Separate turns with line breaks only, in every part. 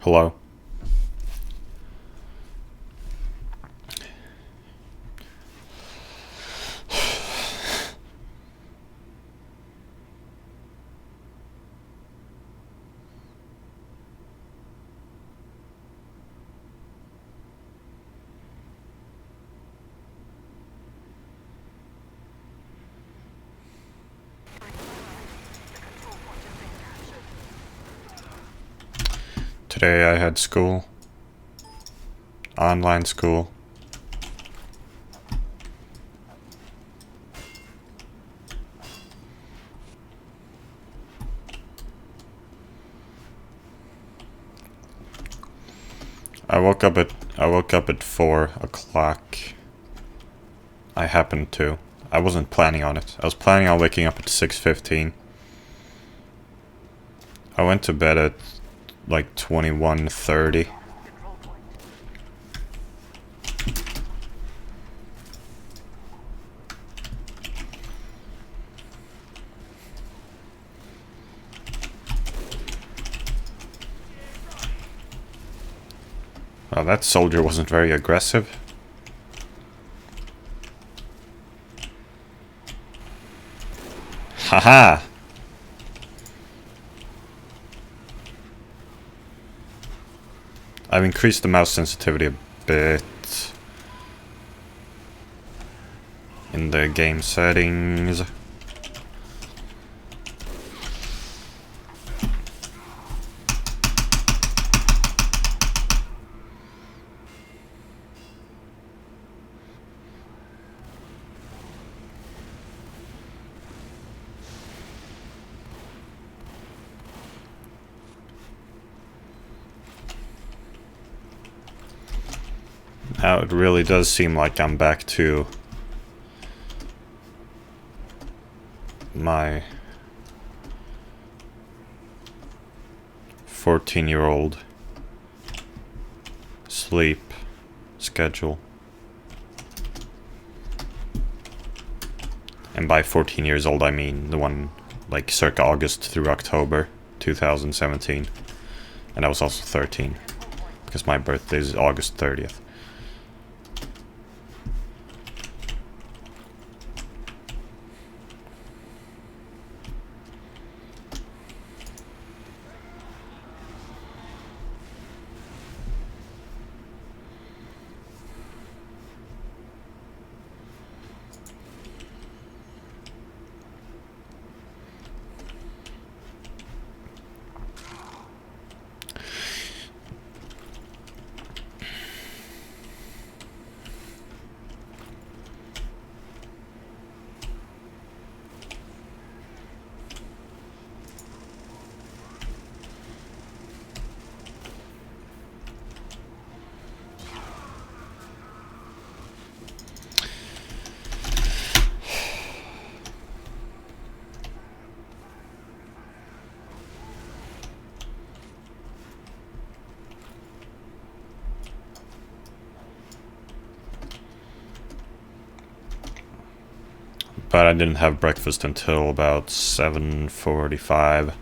Hello. Today I had school. Online school. I woke up at 4 o'clock. I happened to. I wasn't planning on it. I was planning on waking up at 6:15. I went to bed at like 21:30. Well, that soldier wasn't very aggressive. Haha! I've increased the mouse sensitivity a bit in the game settings. Now it really does seem like I'm back to my 14-year-old sleep schedule. And by 14 years old I mean the one like circa August through October 2017. And I was also 13 because my birthday is August 30th. But I didn't have breakfast until about 7:45.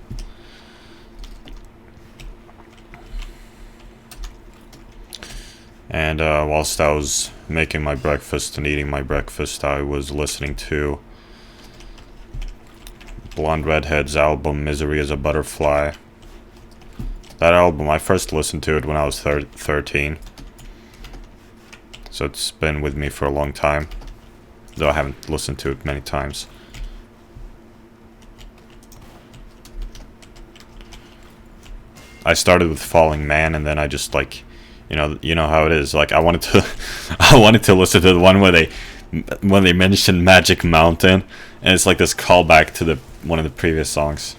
And whilst I was making my breakfast and eating my breakfast, I was listening to Blonde Redhead's album, Misery is a Butterfly. That album, I first listened to it when I was 13. So it's been with me for a long time. Though I haven't listened to it many times. I started with Falling Man, and then I just like, you know how it is. Like I wanted to, I wanted to listen to the one where they mentioned Magic Mountain, and it's like this callback to one of the previous songs.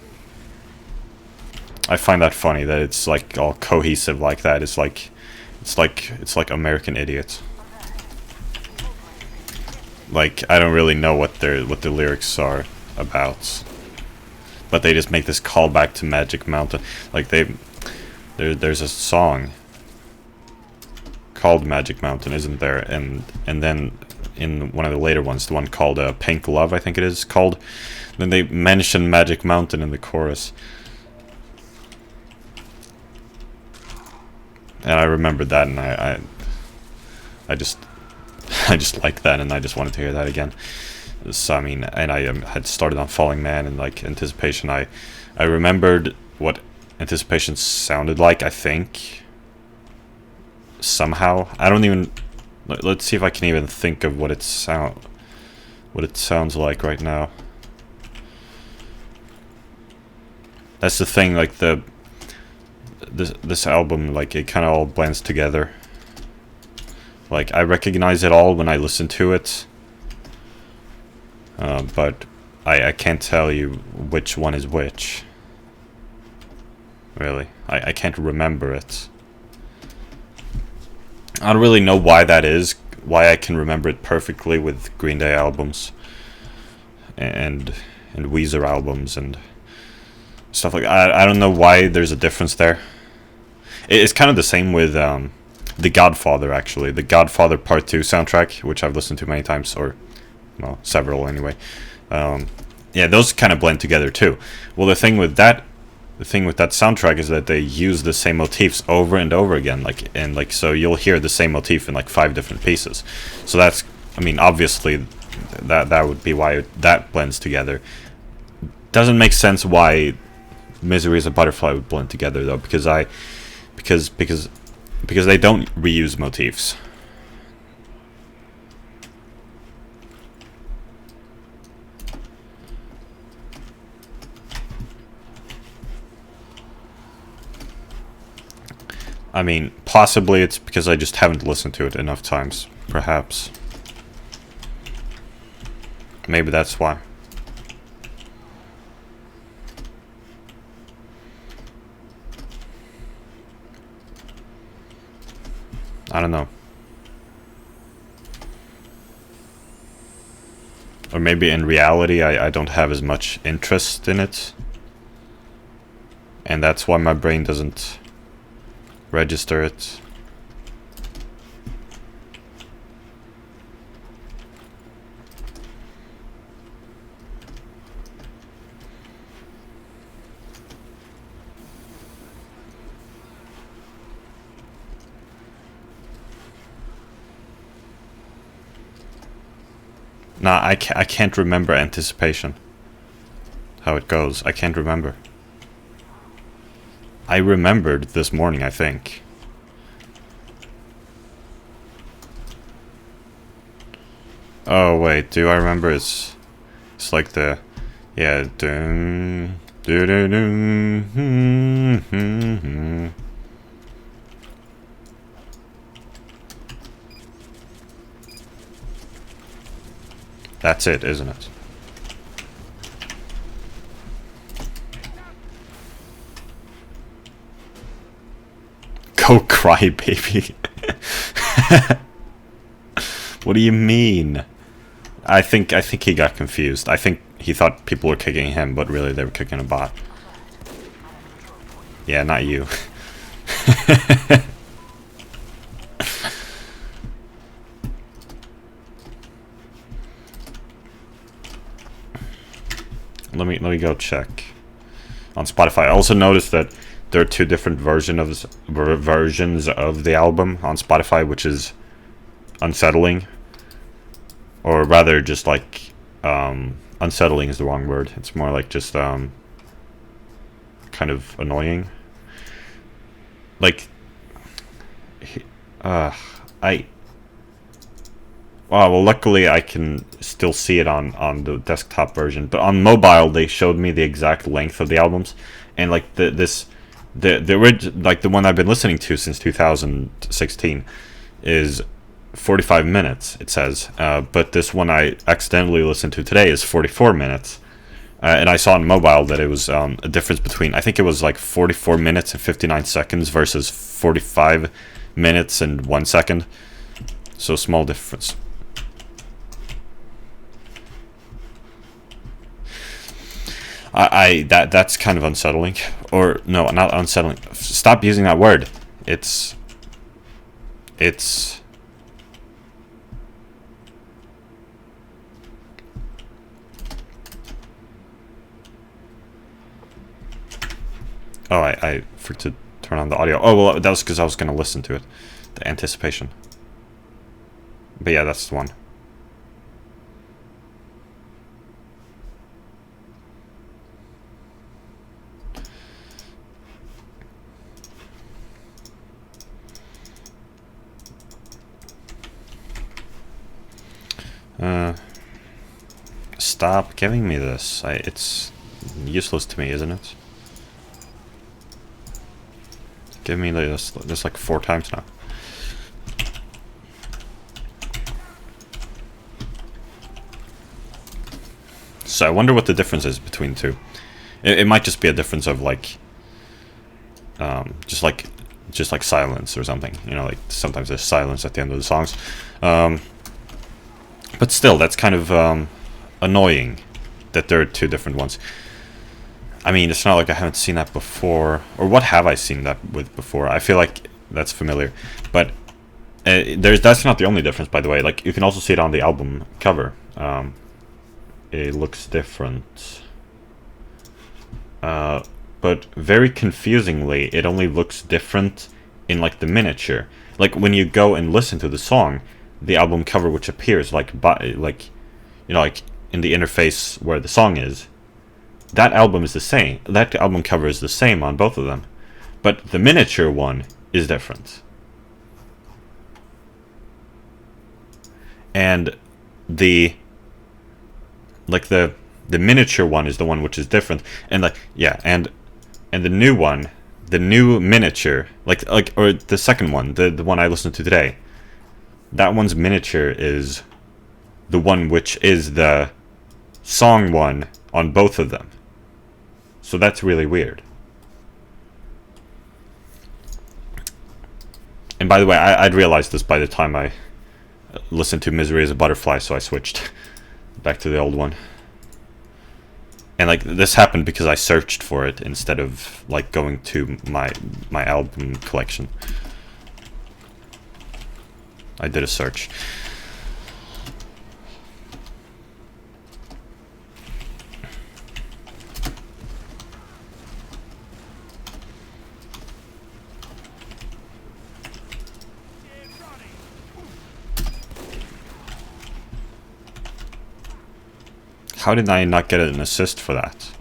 I find that funny that it's like all cohesive like that. It's like American Idiots. Like, I don't really know what the lyrics are about, but they just make this callback to Magic Mountain. Like there's a song called Magic Mountain, isn't there? And then in one of the later ones, the one called Pink Love, I think it is called. Then they mention Magic Mountain in the chorus. And I remembered that, and I just I just liked that, and I just wanted to hear that again. So I mean, and I had started on Falling Man, and like Anticipation, I remembered what Anticipation sounded like, I think. Somehow. I don't even... Let's see if I can even think of what it sounds like right now. That's the thing, like this album, like it kind of all blends together. Like I recognize it all when I listen to it, but I can't tell you which one is which. Really, I can't remember it. I don't really know why that is. Why I can remember it perfectly with Green Day albums and Weezer albums and stuff like that. I don't know why there's a difference there. It's kind of the same with The Godfather, actually. The Godfather Part 2 soundtrack, which I've listened to many times, or, well, several anyway. Yeah, those kind of blend together too. Well, the thing with that soundtrack is that they use the same motifs over and over again, so you'll hear the same motif in like 5 different pieces. So that's, I mean, obviously that would be why that blends together. Doesn't make sense why Misery is a Butterfly would blend together though, because they don't reuse motifs. I mean, possibly it's because I just haven't listened to it enough times, perhaps. Maybe that's why. I don't know. Or maybe in reality I don't have as much interest in it. And that's why my brain doesn't register it. Nah, I can't remember Anticipation. How it goes. I can't remember. I remembered this morning, I think. Oh wait, do I remember? It's like the, yeah, dun, dun, dun, dun, hmm, hmm, hmm. That's it, isn't it? Go cry, baby. What do you mean? I think he got confused. I think he thought people were kicking him, but really they were kicking a bot. Yeah, not you. Let me go check on Spotify. I also noticed that there are 2 different versions of the album on Spotify, which is unsettling, or rather, just like unsettling is the wrong word. It's more like just kind of annoying. Like, well, luckily I can still see it on the desktop version, but on mobile they showed me the exact length of the albums, and like the one I've been listening to since 2016 is 45 minutes. It says, but this one I accidentally listened to today is 44 minutes, and I saw on mobile that it was a difference between, I think it was like 44 minutes and 59 seconds versus 45 minutes and 1 second. So small difference. That's kind of unsettling. Or no, not unsettling. Stop using that word. It's oh, I forgot to turn on the audio. Oh, well, that was because I was going to listen to it. The anticipation. But yeah, that's the one. Stop giving me this. It's useless to me, isn't it? Give me this like 4 times now. So I wonder what the difference is between the two. It might just be a difference of like, just like silence or something. You know, like sometimes there's silence at the end of the songs. But still, that's kind of annoying that there are 2 different ones. I mean, it's not like I haven't seen that before. Or what have I seen that with before? I feel like that's familiar. But that's not the only difference, by the way. Like, you can also see it on the album cover. It looks different. But very confusingly, it only looks different in, like, the miniature. Like, when you go and listen to the song, the album cover which appears, like, you know, like, in the interface where the song is, that album is the same. That album cover is the same on both of them. But the miniature one is different. And the miniature one is the one which is different. And like, yeah, and the new one, the new miniature, or the second one, the one I listened to today, that one's miniature is the one which is the song one on both of them. So that's really weird. And by the way, I'd realized this by the time I listened to Misery as a Butterfly, so I switched back to the old one. And like, this happened because I searched for it instead of like going to my album collection. I did a search. How did I not get an assist for that?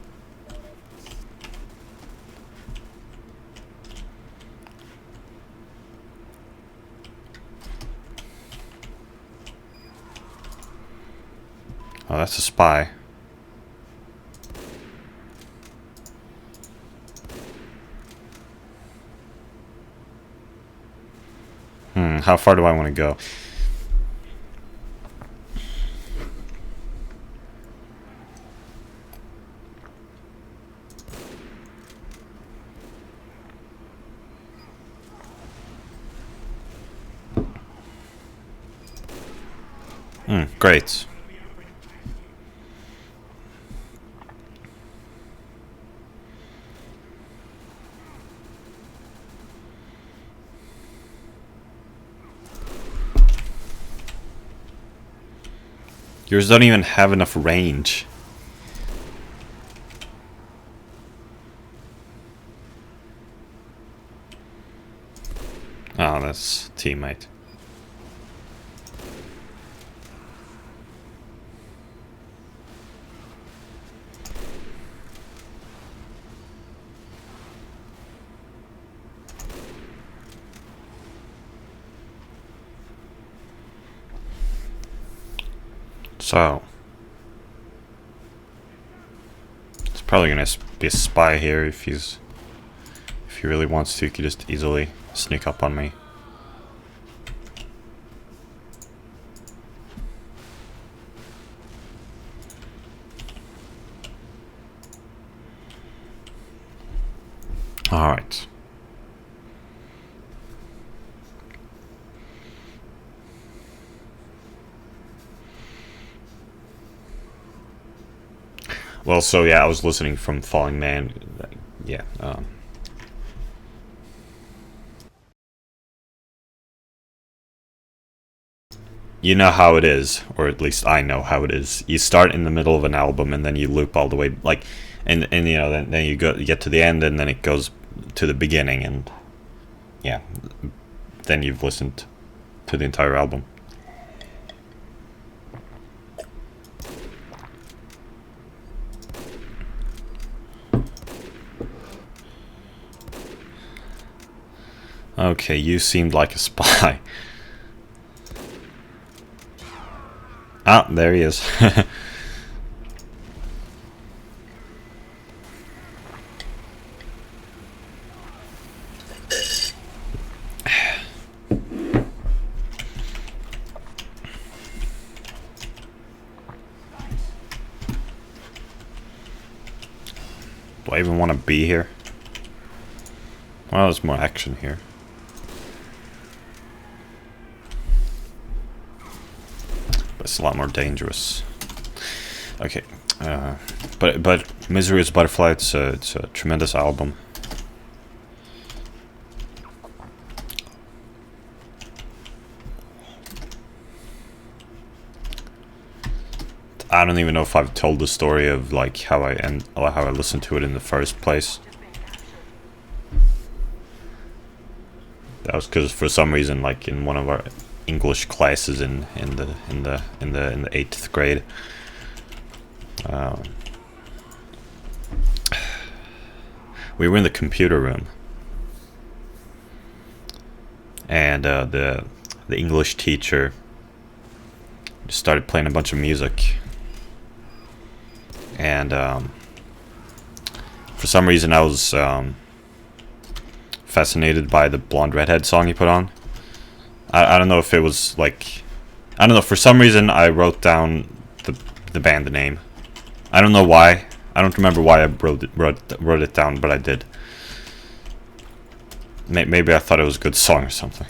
Oh, that's a spy. How far do I want to go? Great. Yours don't even have enough range. Oh, that's teammate. So, it's probably gonna be a spy here if he really wants to. He could just easily sneak up on me. All right. Well, so yeah, I was listening from Falling Man. Yeah. You know how it is, or at least I know how it is. You start in the middle of an album and then you loop all the way, like, and you know, then you get to the end and then it goes to the beginning, and yeah, then you've listened to the entire album. Okay, you seemed like a spy. Ah, there he is. Do I even want to be here? Well, there's more action here. But it's a lot more dangerous. Okay. But Misery is a Butterfly, it's a tremendous album. I don't even know if I've told the story of like how I listened to it in the first place. That was because for some reason, like in one of our English classes in the 8th grade, we were in the computer room, and the English teacher just started playing a bunch of music. And for some reason I was fascinated by the Blonde Redhead song he put on. I don't know if it was like... I don't know, for some reason I wrote down the band name. I don't know why. I don't remember why I wrote it down, but I did. Maybe I thought it was a good song or something.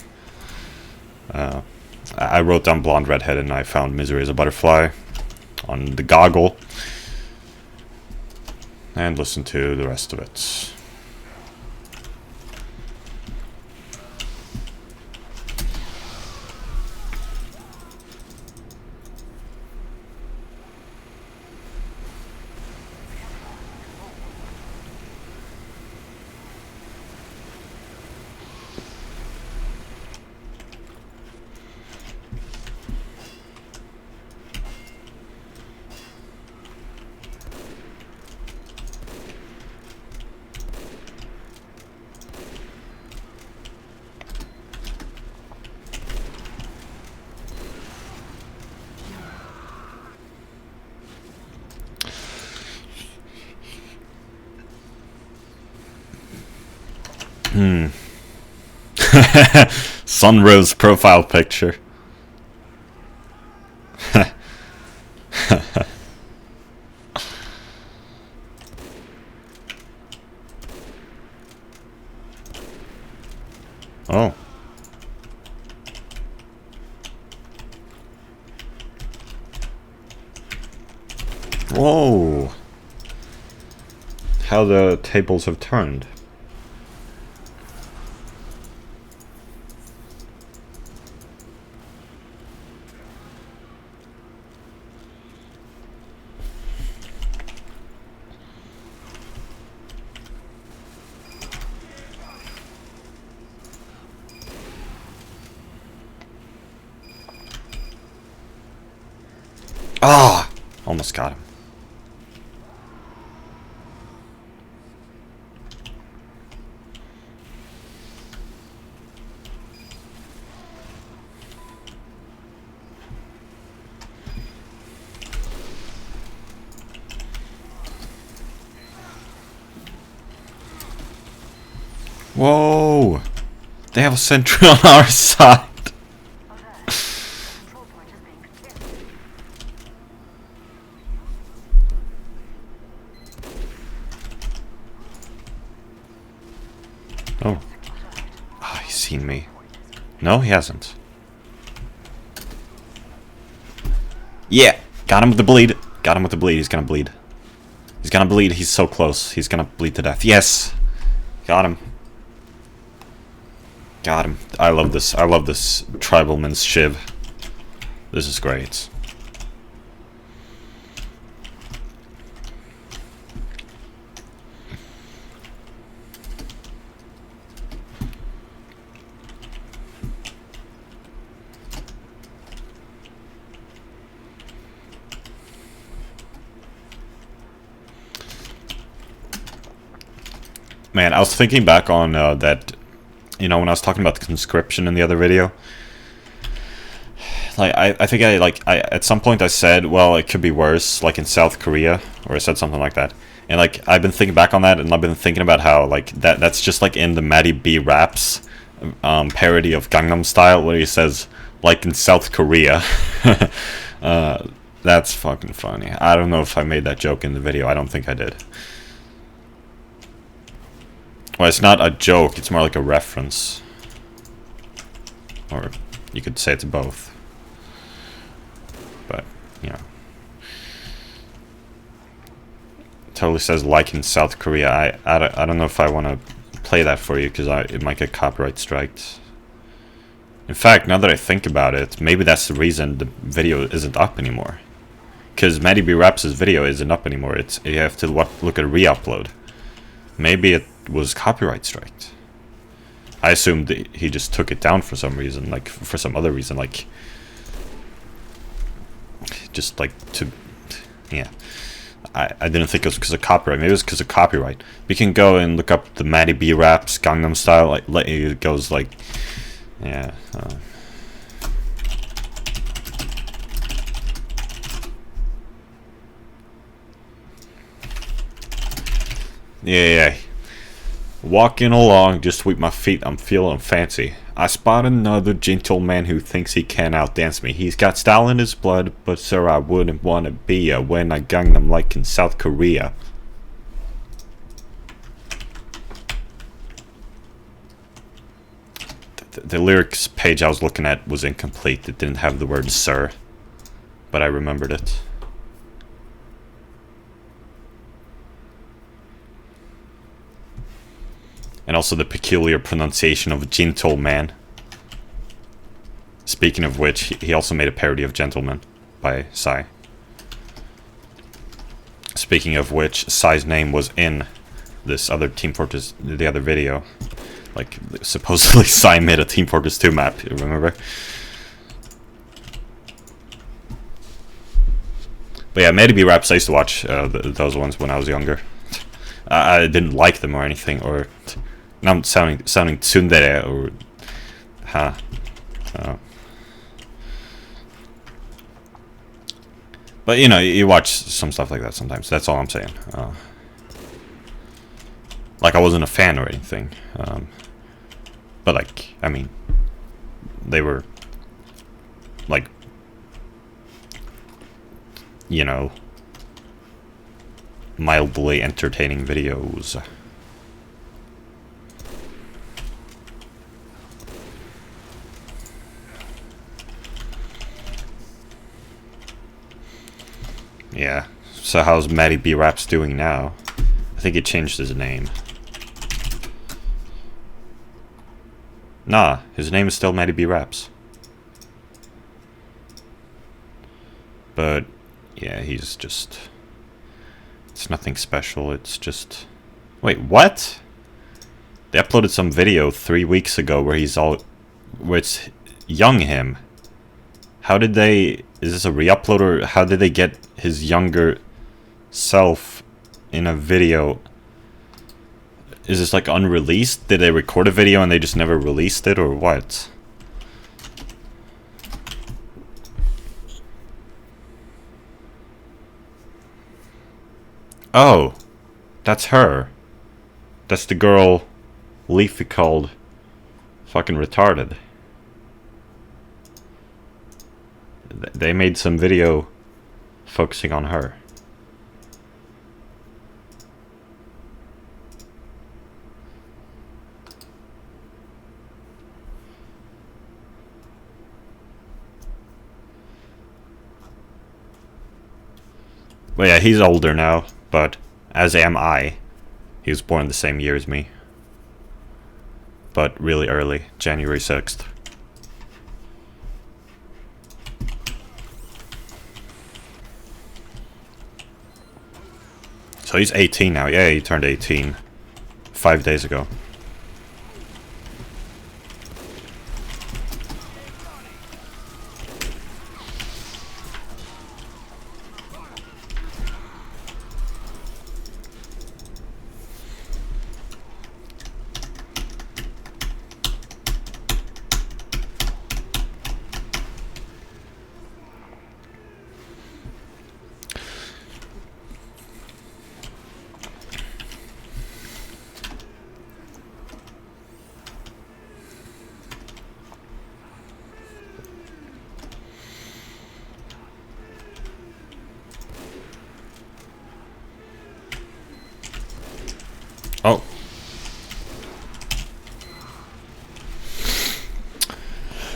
I wrote down Blonde Redhead and I found Misery is a Butterfly on the Goggle. And listen to the rest of it. Sunrose profile picture. Oh. Whoa. How the tables have turned. Ah! Almost got him. Whoa! They have a sentry on our side. Oh. Oh, he's seen me. No, he hasn't. Yeah! Got him with the bleed. Got him with the bleed. He's gonna bleed. He's gonna bleed. He's so close. He's gonna bleed to death. Yes! Got him. Got him. I love this. I love this Tribalman's Shiv. This is great. Man, I was thinking back on that, you know, when I was talking about the conscription in the other video. Like, I think I at some point I said, well, it could be worse, like in South Korea, or I said something like that. And like, I've been thinking back on that, and I've been thinking about how like that's just like in the Maddie B raps parody of Gangnam Style, where he says, like in South Korea. That's fucking funny. I don't know if I made that joke in the video. I don't think I did. Well, it's not a joke, it's more like a reference. Or you could say it's both. But, you know. Totally says like in South Korea. I don't know if I want to play that for you, because it might get copyright striked. In fact, now that I think about it, maybe that's the reason the video isn't up anymore. Because Maddie B Raps' video isn't up anymore. You have to look at re-upload. Maybe it was copyright striked. I assumed that he just took it down for some reason, like for some other reason, like just like to, yeah. I didn't think it was because of copyright. Maybe it was because of copyright. We can go and look up the Maddie B Raps Gangnam Style. Like it goes like, yeah. Yeah. Walking along, just with my feet, I'm feeling fancy. I spot another gentleman who thinks he can outdance me. He's got style in his blood, but sir, I wouldn't want to be a when I Gangnam like in South Korea. The lyrics page I was looking at was incomplete. It didn't have the word sir, but I remembered it. And also the peculiar pronunciation of gentleman. Speaking of which, he also made a parody of Gentleman by Psy. Speaking of which, Psy's name was in this other Team Fortress, the other video. Like, supposedly Psy made a Team Fortress 2 map, you remember? But yeah, Maddie B Raps, I used to watch those ones when I was younger. I didn't like them or anything, or... Now I'm sounding tsundere, or... Huh. But, you know, you watch some stuff like that sometimes. That's all I'm saying. Like, I wasn't a fan or anything. But, like, I mean... They were... Like... You know... Mildly entertaining videos. Yeah, so how's Maddie B Raps doing now? I think he changed his name. Nah, his name is still Maddie B Raps. But, yeah, he's just... It's nothing special, it's just... Wait, what? They uploaded some video 3 weeks ago where he's all... Where it's young him. How did they... Is this a re-upload, or how did they get his younger self in a video? Is this like unreleased? Did they record a video and they just never released it, or what? Oh, that's her. That's the girl Leafy called fucking retarded. They made some video focusing on her. Well, yeah, he's older now, but as am I. He was born the same year as me. But really early, January 6th. So he's 18 now. Yeah, he turned 18 5 days ago.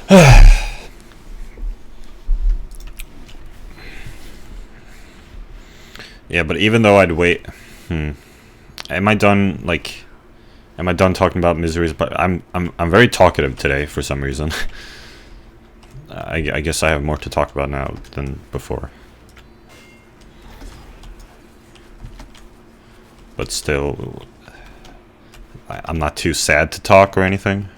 Yeah, but even though I'd wait, am I done? Like, am I done talking about miseries? But I'm very talkative today for some reason. I guess I have more to talk about now than before. But still, I'm not too sad to talk or anything.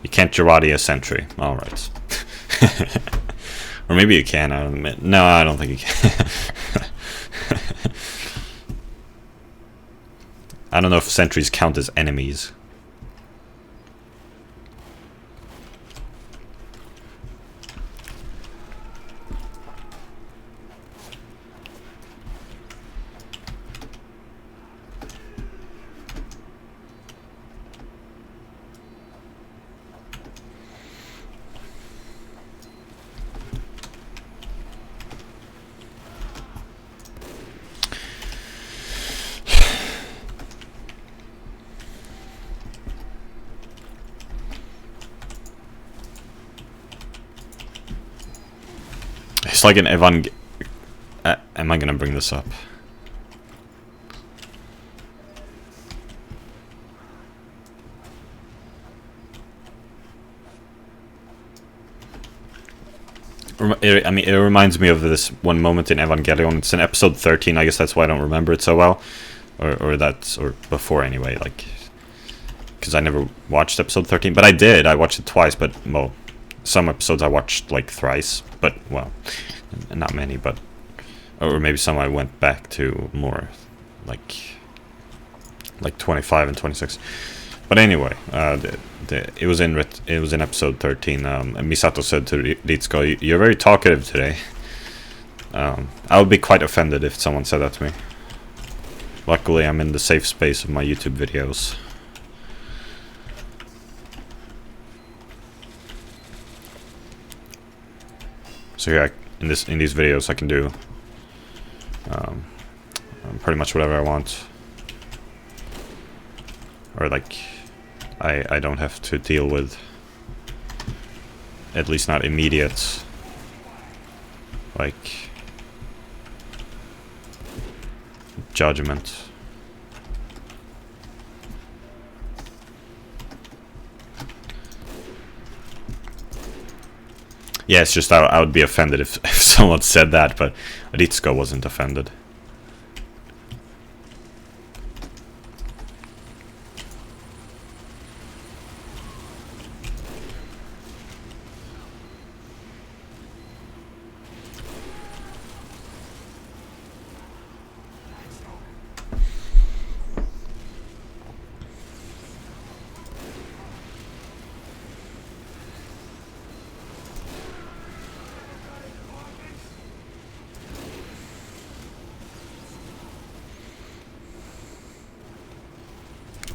You can't Jarate a sentry. Alright. Or maybe you can. I don't, no, I don't think you can. I don't know if sentries count as enemies. It's like an am I gonna bring this up? I mean, it reminds me of this one moment in Evangelion. It's in episode 13. I guess that's why I don't remember it so well, or before anyway. Like, because I never watched episode 13, but I did. I watched it twice, but well, some episodes I watched like thrice, but well, not many, but or maybe some I went back to more, like 25 and 26. But anyway, it was in episode 13. Misato said to Ritsuko, "You're very talkative today." I would be quite offended if someone said that to me. Luckily, I'm in the safe space of my YouTube videos. So yeah, in these videos, I can do pretty much whatever I want, or like. I don't have to deal with, at least not immediate, like, judgment. Yeah, it's just I would be offended if someone said that, but Ritsuko wasn't offended.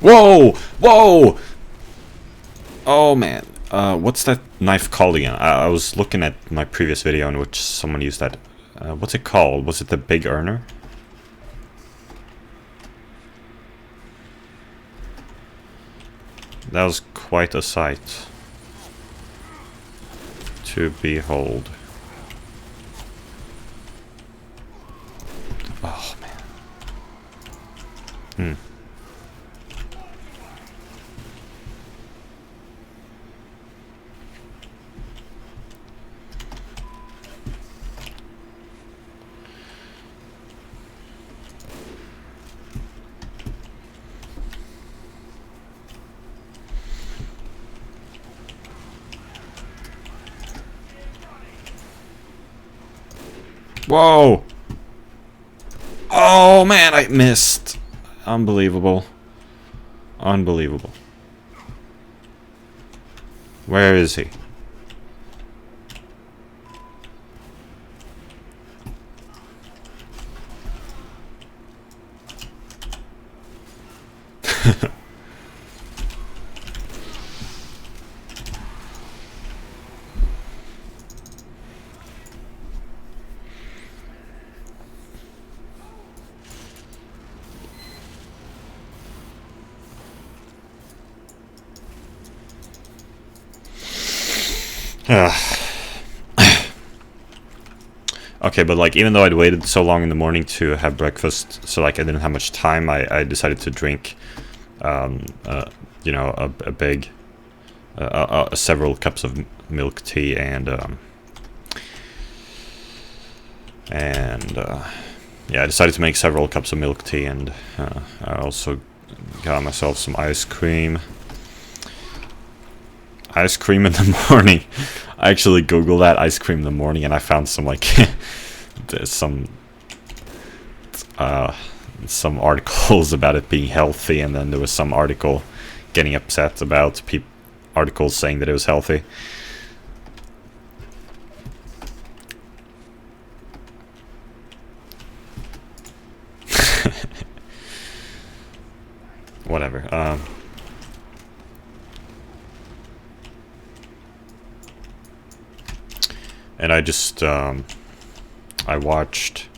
Whoa! Whoa! Oh man, what's that knife called again? I was looking at my previous video in which someone used that. What's it called? Was it the Big Earner? That was quite a sight to behold. Oh man. Whoa! Oh man, I missed. Unbelievable. Unbelievable. Where is he? Okay, but like even though I'd waited so long in the morning to have breakfast, so like I didn't have much time, I decided to drink, you know, a big, several cups of milk tea and yeah, I decided to make several cups of milk tea, and I also got myself some ice cream. Ice cream in the morning. I actually googled that, ice cream in the morning, and I found some like some articles about it being healthy, and then there was some article getting upset about articles saying that it was healthy. Whatever. And I just I watched,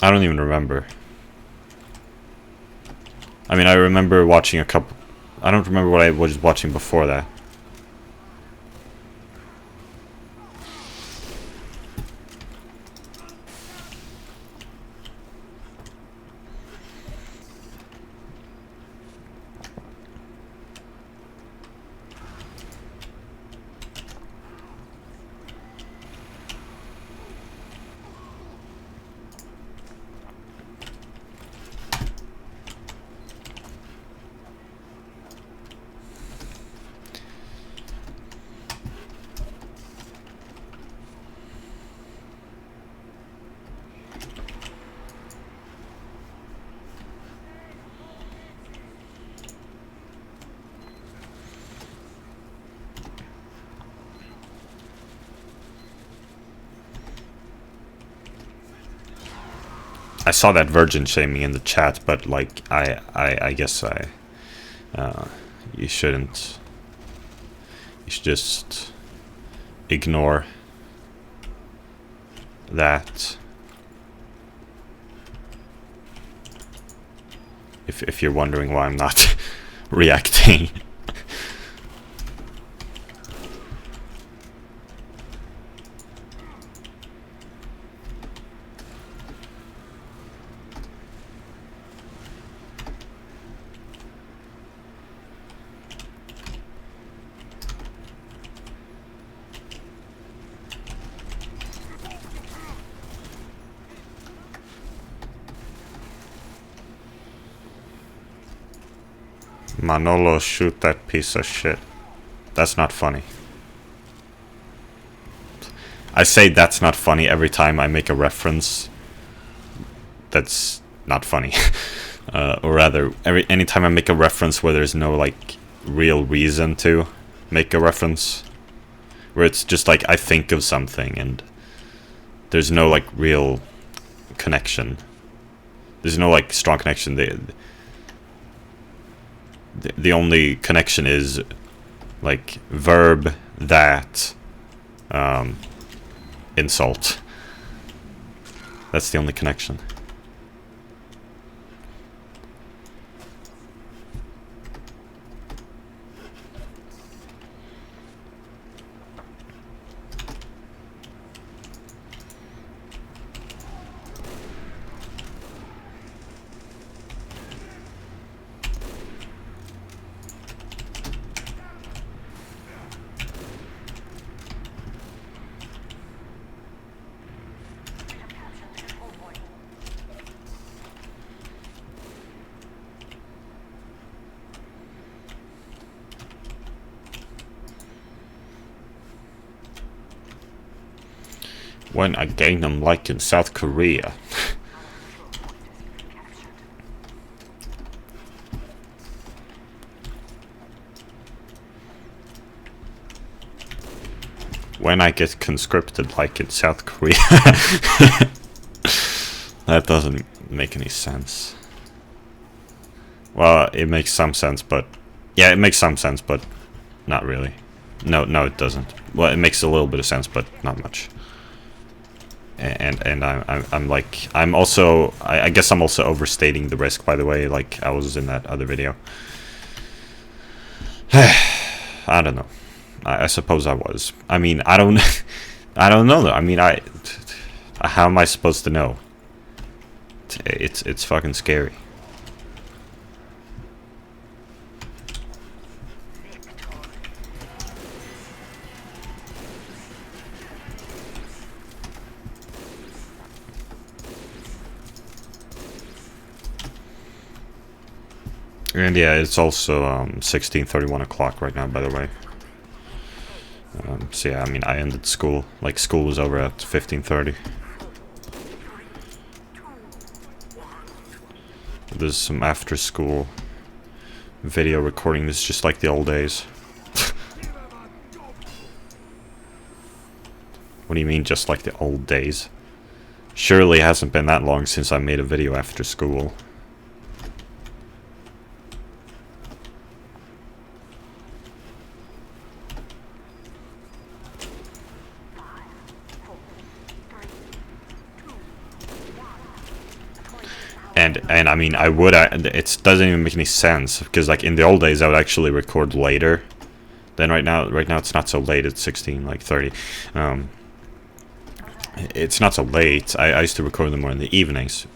I don't even remember. I mean, I remember watching a couple. I don't remember what I was watching before that. I saw that virgin shaming in the chat, but like I guess you shouldn't. You should just ignore that. If you're wondering why I'm not reacting. Manolo, shoot that piece of shit. That's not funny. I say that's not funny every time I make a reference that's not funny. Or rather, anytime I make a reference where there's no, like, real reason to make a reference. Where it's just like, I think of something and there's no, like, real connection. There's no, like, strong connection. The only connection is like verb, that, insult. That's the only connection. When I gain them like in South Korea. When I get conscripted like in South Korea. That doesn't make any sense. Well, it makes some sense, but... Yeah, it makes some sense, but not really. No, it doesn't. Well, it makes a little bit of sense, but not much. And I'm like, I'm also, I guess I'm also overstating the risk, by the way, like I was in that other video. I don't know. I suppose I was. I mean, I don't. I don't know though. I mean, How am I supposed to know? It's fucking scary. And yeah, it's also 16:31 o'clock right now, by the way. So yeah, I mean, I ended school. Like, school was over at 15:30. There's some after-school video recording. This is just like the old days. What do you mean, just like the old days? Surely it hasn't been that long since I made a video after school. And I mean, it doesn't even make any sense, because like in the old days I would actually record later than right now. Right now it's not so late, it's 16, like 30. It's not so late. I used to record them more in the evenings.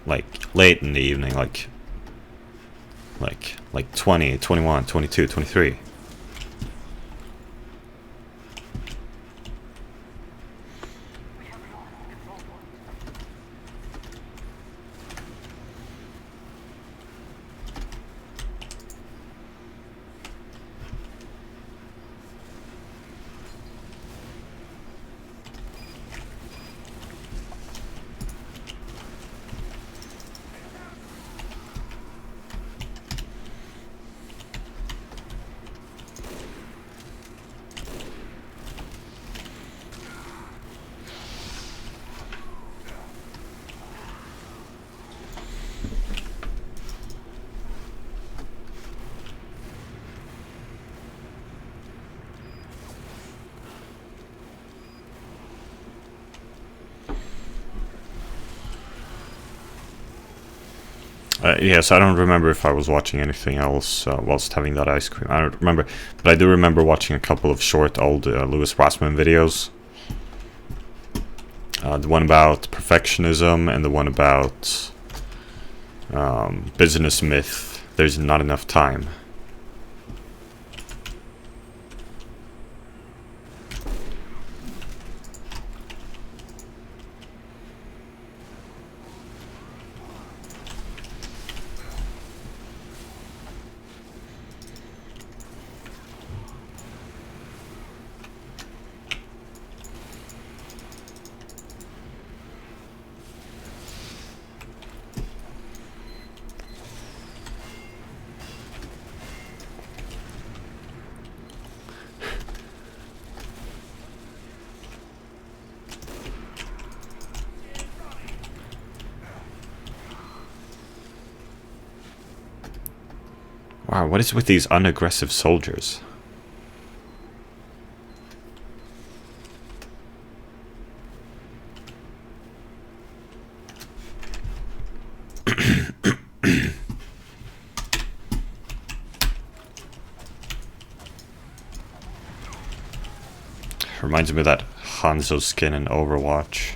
Like late in the evening, like 20, 21, 22, 23. Yes, I don't remember if I was watching anything else whilst having that ice cream. I don't remember, but I do remember watching a couple of short old Louis Rossmann videos. The one about perfectionism and the one about business myth. There's not enough time. Wow, what is with these unaggressive soldiers? Reminds me of that Hanzo skin in Overwatch.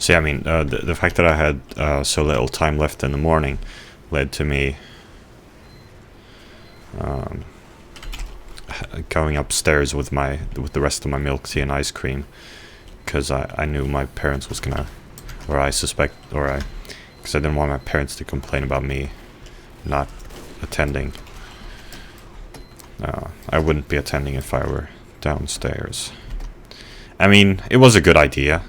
See, I mean, the fact that I had so little time left in the morning led to me going upstairs with the rest of my milk tea and ice cream, because I knew my parents was gonna, or I suspect, because I didn't want my parents to complain about me not attending. I wouldn't be attending if I were downstairs. I mean, it was a good idea,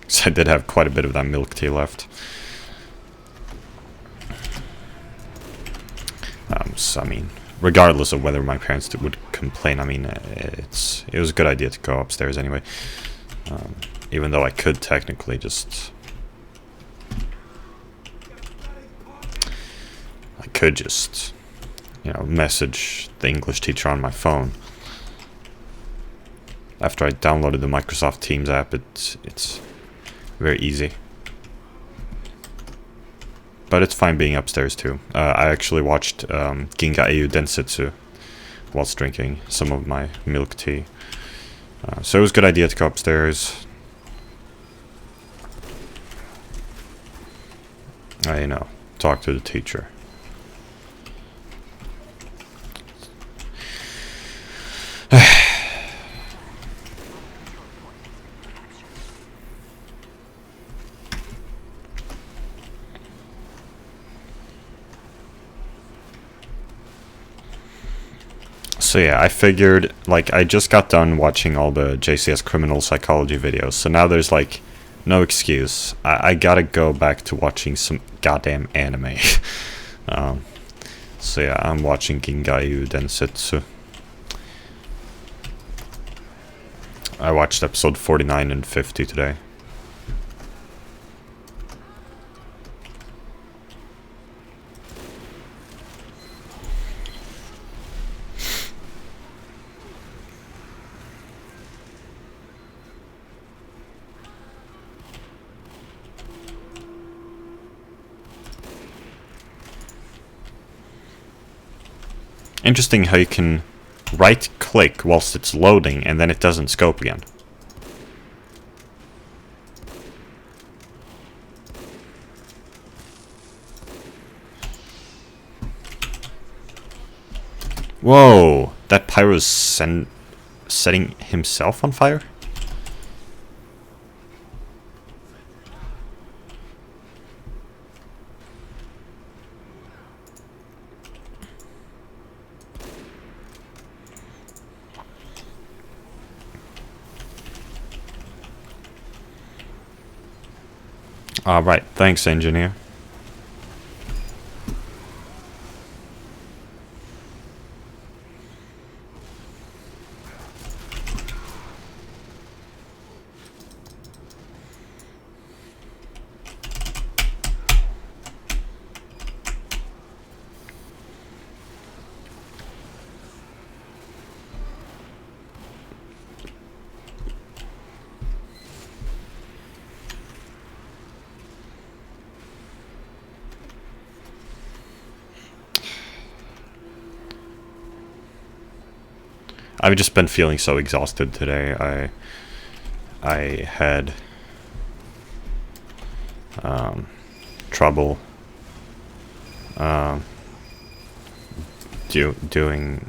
because I did have quite a bit of that milk tea left. So, I mean, regardless of whether my parents would complain, I mean, it was a good idea to go upstairs anyway. Even though I could technically just... you know, message the English teacher on my phone. After I downloaded the Microsoft Teams app, it's very easy. But it's fine being upstairs too. I actually watched Ginga Eiyu Densetsu whilst drinking some of my milk tea. So it was a good idea to go upstairs. You know, talk to the teacher. So yeah, I figured, like, I just got done watching all the JCS criminal psychology videos, so now there's, like, no excuse. I gotta go back to watching some goddamn anime. So yeah, I'm watching Ginga Eiyu Densetsu. I watched episode 49 and 50 today. Interesting how you can right click whilst it's loading and then it doesn't scope again. Whoa, that pyro's setting himself on fire? Alright, thanks, engineer. I've just been feeling so exhausted today. I had trouble doing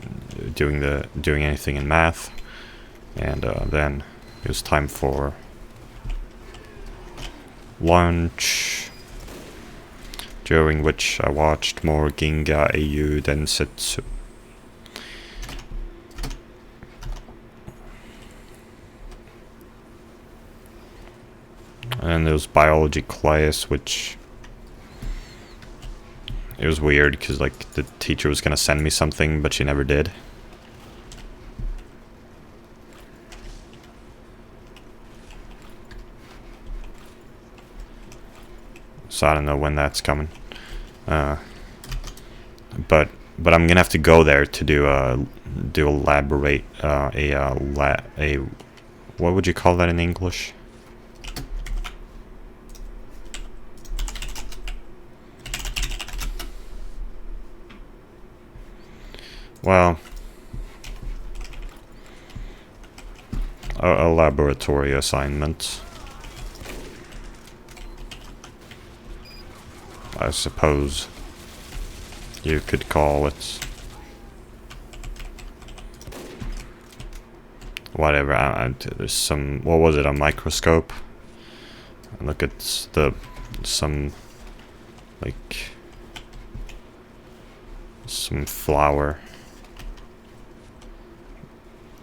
anything in math, and then it was time for lunch, during which I watched more Ginga Eiyu Densetsu. And there was biology class, which it was weird because, like, the teacher was gonna send me something, but she never did. So I don't know when that's coming. But I'm gonna have to go there to do elaborate what would you call that in English? Well, a laboratory assignment. I suppose you could call it. Whatever. There's some. What was it? A microscope. Look at some like some flour.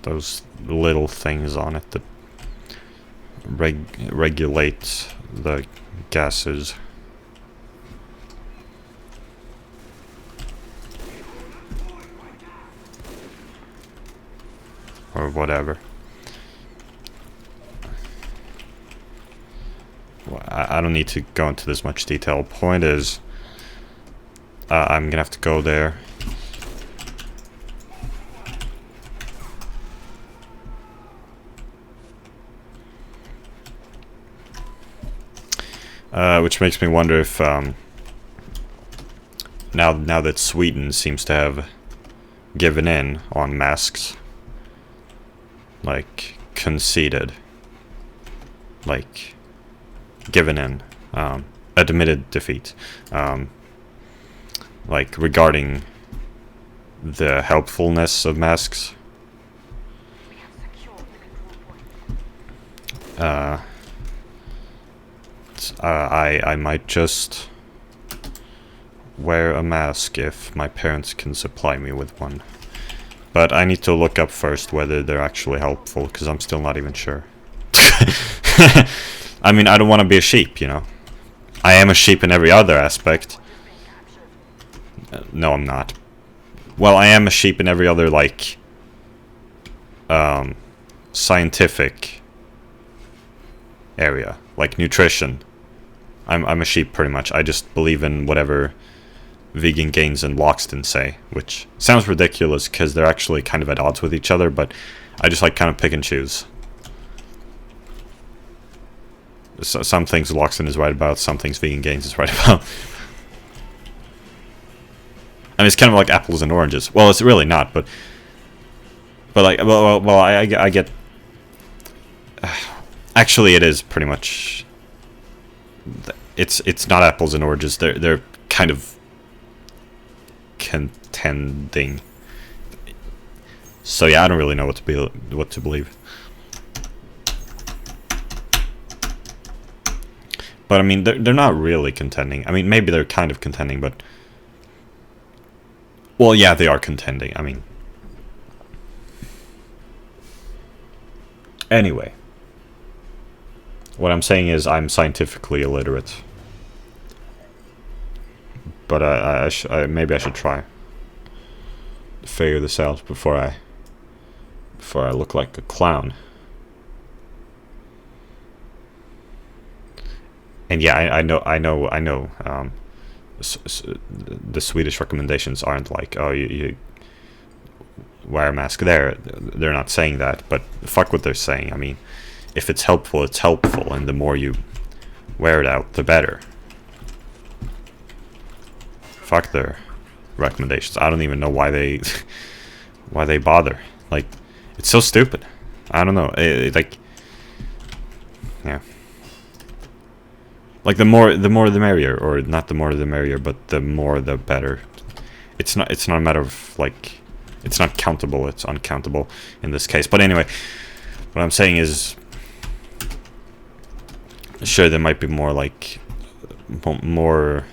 Those little things on it that regulate the gases. Or whatever. Well, I don't need to go into this much detail. Point is, I'm gonna have to go there. Which makes me wonder if, now that Sweden seems to have given in on masks, like, conceded, like, given in, admitted defeat, like, regarding the helpfulness of masks, I might just wear a mask if my parents can supply me with one. But I need to look up first whether they're actually helpful, because I'm still not even sure. I mean, I don't want to be a sheep, you know. I am a sheep in every other aspect. No, I'm not. Well, I am a sheep in every other, like, scientific area. Like nutrition. I'm a sheep pretty much. I just believe in whatever Vegan Gains and Loxton say, which sounds ridiculous because they're actually kind of at odds with each other, but I just like kind of pick and choose. So, some things Loxton is right about, some things Vegan Gains is right about. I mean, it's kind of like apples and oranges. Well, it's really not, but like, well, I get. Actually, it is pretty much. It's not apples and oranges. They're kind of contending. So yeah, I don't really know what to believe. But I mean, they're not really contending. I mean, maybe they're kind of contending, but well, yeah, they are contending. I mean, anyway. What I'm saying is I'm scientifically illiterate. But maybe I should try to figure this out before I look like a clown. And yeah, I know. The Swedish recommendations aren't like, oh, you wear a mask there. They're not saying that, but fuck what they're saying. I mean, if it's helpful, it's helpful, and the more you wear it out, the better. Fuck their recommendations. I don't even know why they bother. Like, it's so stupid. I don't know. Like, yeah. Like the more the merrier, or not the more the merrier, but the more the better. It's not a matter of like, it's not countable. It's uncountable in this case. But anyway, what I'm saying is, sure, there might be more like more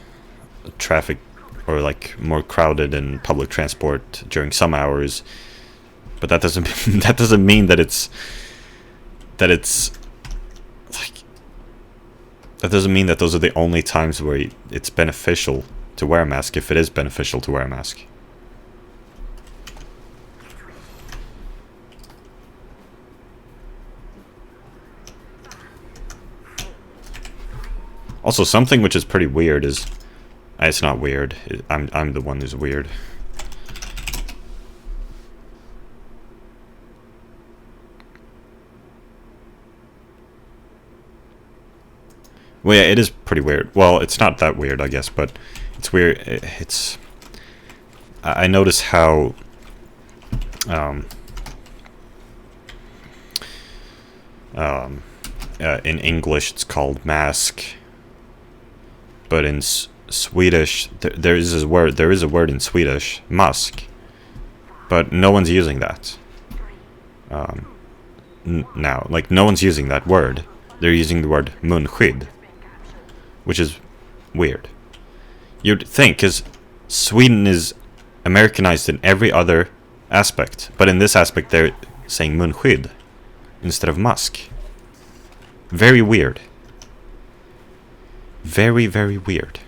traffic, or like more crowded in public transport during some hours, but that doesn't mean that it's like, that doesn't mean that those are the only times where it's beneficial to wear a mask, if it is beneficial to wear a mask. Also, something which is pretty weird is, it's not weird. I'm the one who's weird. Well, yeah, it is pretty weird. Well, it's not that weird, I guess, but it's weird. It's. I notice how. In English, it's called mask, but in Swedish, there is a word. There is a word in Swedish, mask, but no one's using that. Now, like, no one's using that word. They're using the word munskydd, which is weird. You'd think, because Sweden is Americanized in every other aspect, but in this aspect they're saying munskydd instead of mask. Very weird. Very, very weird.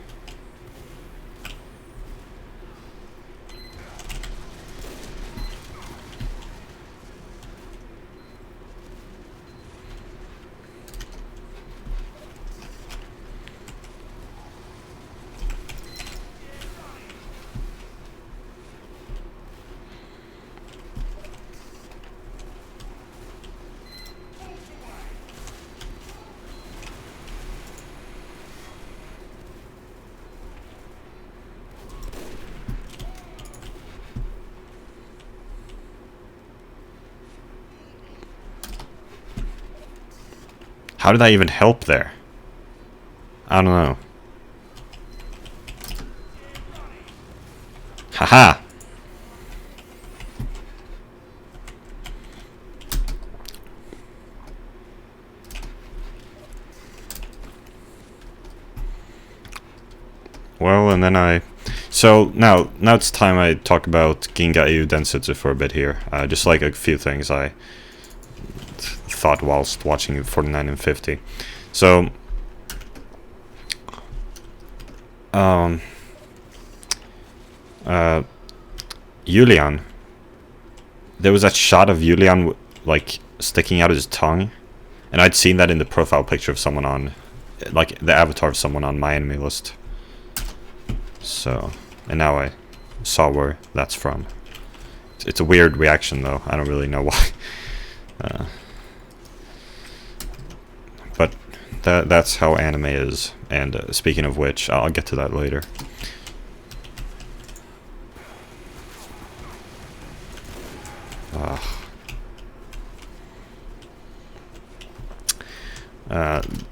How did I even help there? I don't know. Haha! Well, and then so now it's time I talk about Ginga EU Densetsu for a bit here. Just like a few things I thought whilst watching 49 and 50. So, Julian. There was that shot of Julian like sticking out his tongue, and I'd seen that in the profile picture of someone on, like the avatar of someone on my enemy list. So, and now I saw where that's from. It's a weird reaction though. I don't really know why. But that's how anime is. And speaking of which, I'll get to that later.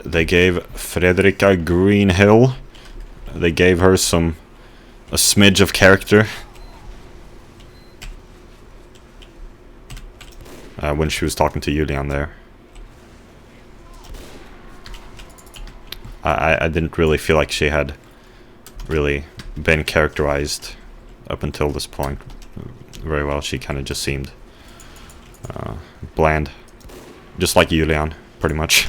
They gave Fredrika Greenhill. They gave her a smidge of character. When she was talking to Julian there. I didn't really feel like she had really been characterized up until this point very well. She kind of just seemed bland. Just like Julian, pretty much.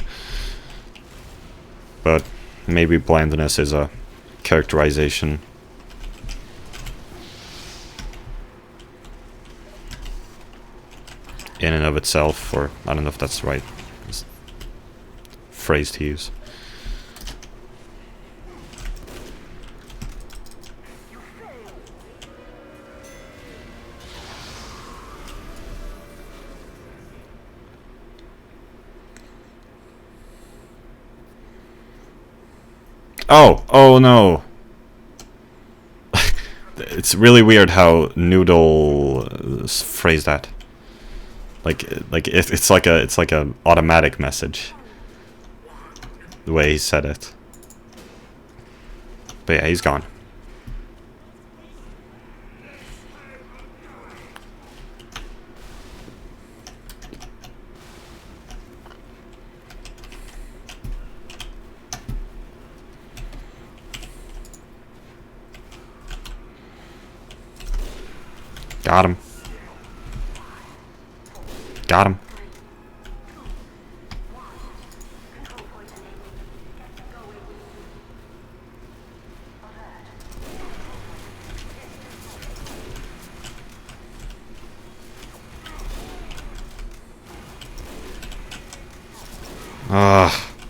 But maybe blandness is a characterization. In and of itself, or I don't know if that's the right phrase to use. Oh no. It's really weird how Noodle phrased that. Like it's like a automatic message. The way he said it. But yeah, he's gone. Got him. Got him.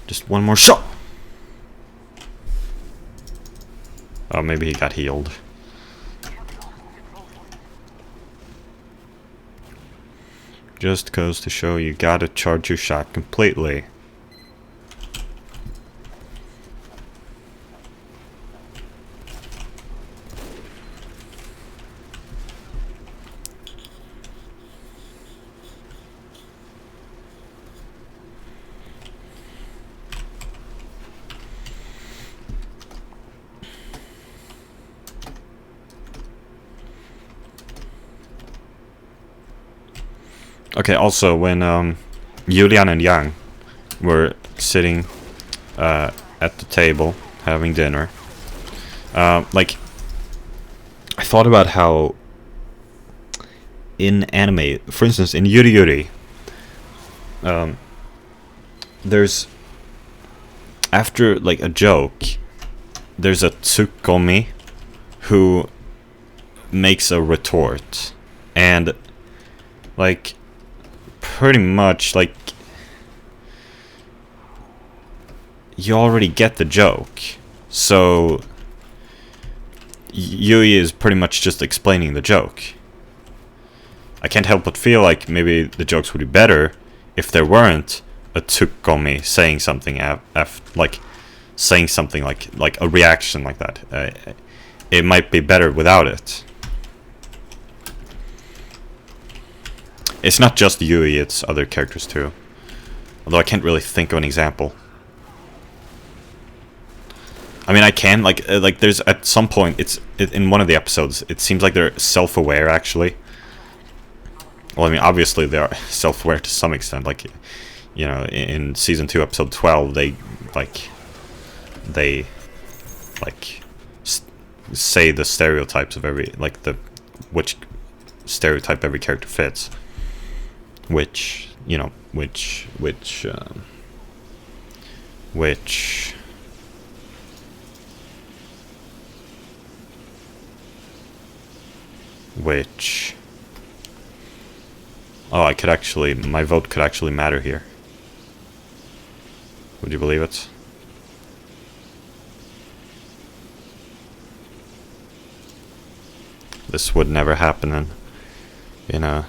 Just one more shot. Oh, maybe he got healed. Just goes to show you gotta charge your shot completely. Okay, also, when Julian and Yang were sitting at the table having dinner, like, I thought about how in anime, for instance, in Yuri Yuri, there's, after, like, a joke, there's a tsukomi who makes a retort. And, like, pretty much, like, you already get the joke. So, Yui is pretty much just explaining the joke. I can't help but feel like maybe the jokes would be better if there weren't a tsukomi saying something like saying something like a reaction like that. It might be better without it. It's not just Yui, it's other characters too. Although I can't really think of an example. I mean, I can, like there's, at some point, in one of the episodes, it seems like they're self-aware, actually. Well, I mean, obviously they are self-aware to some extent, like, you know, in Season 2, Episode 12, they say the stereotypes of every, like, which stereotype every character fits. Which, you know, which oh, I could actually, my vote could actually matter here. Would you believe it? This would never happen in a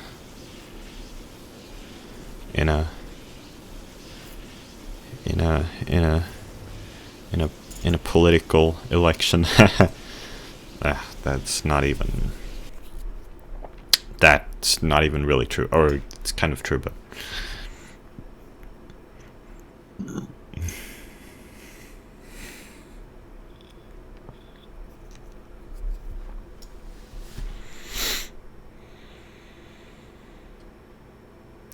political election. That's not even really true, or it's kind of true, but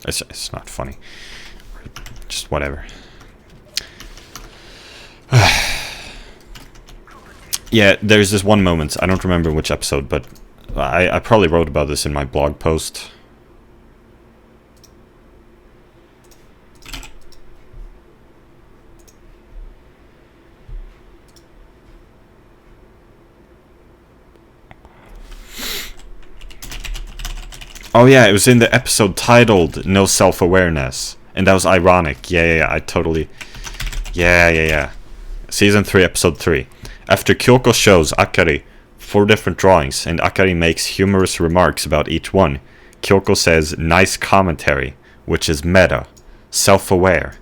it's not funny. Just whatever. Yeah, there's this one moment, I don't remember which episode, but I probably wrote about this in my blog post. Oh yeah, it was in the episode titled No Self-Awareness. And that was ironic. Yeah, I totally... Yeah. Season 3, Episode 3. After Kyoko shows Akari 4 different drawings, and Akari makes humorous remarks about each one, Kyoko says, nice commentary, which is meta, self-aware,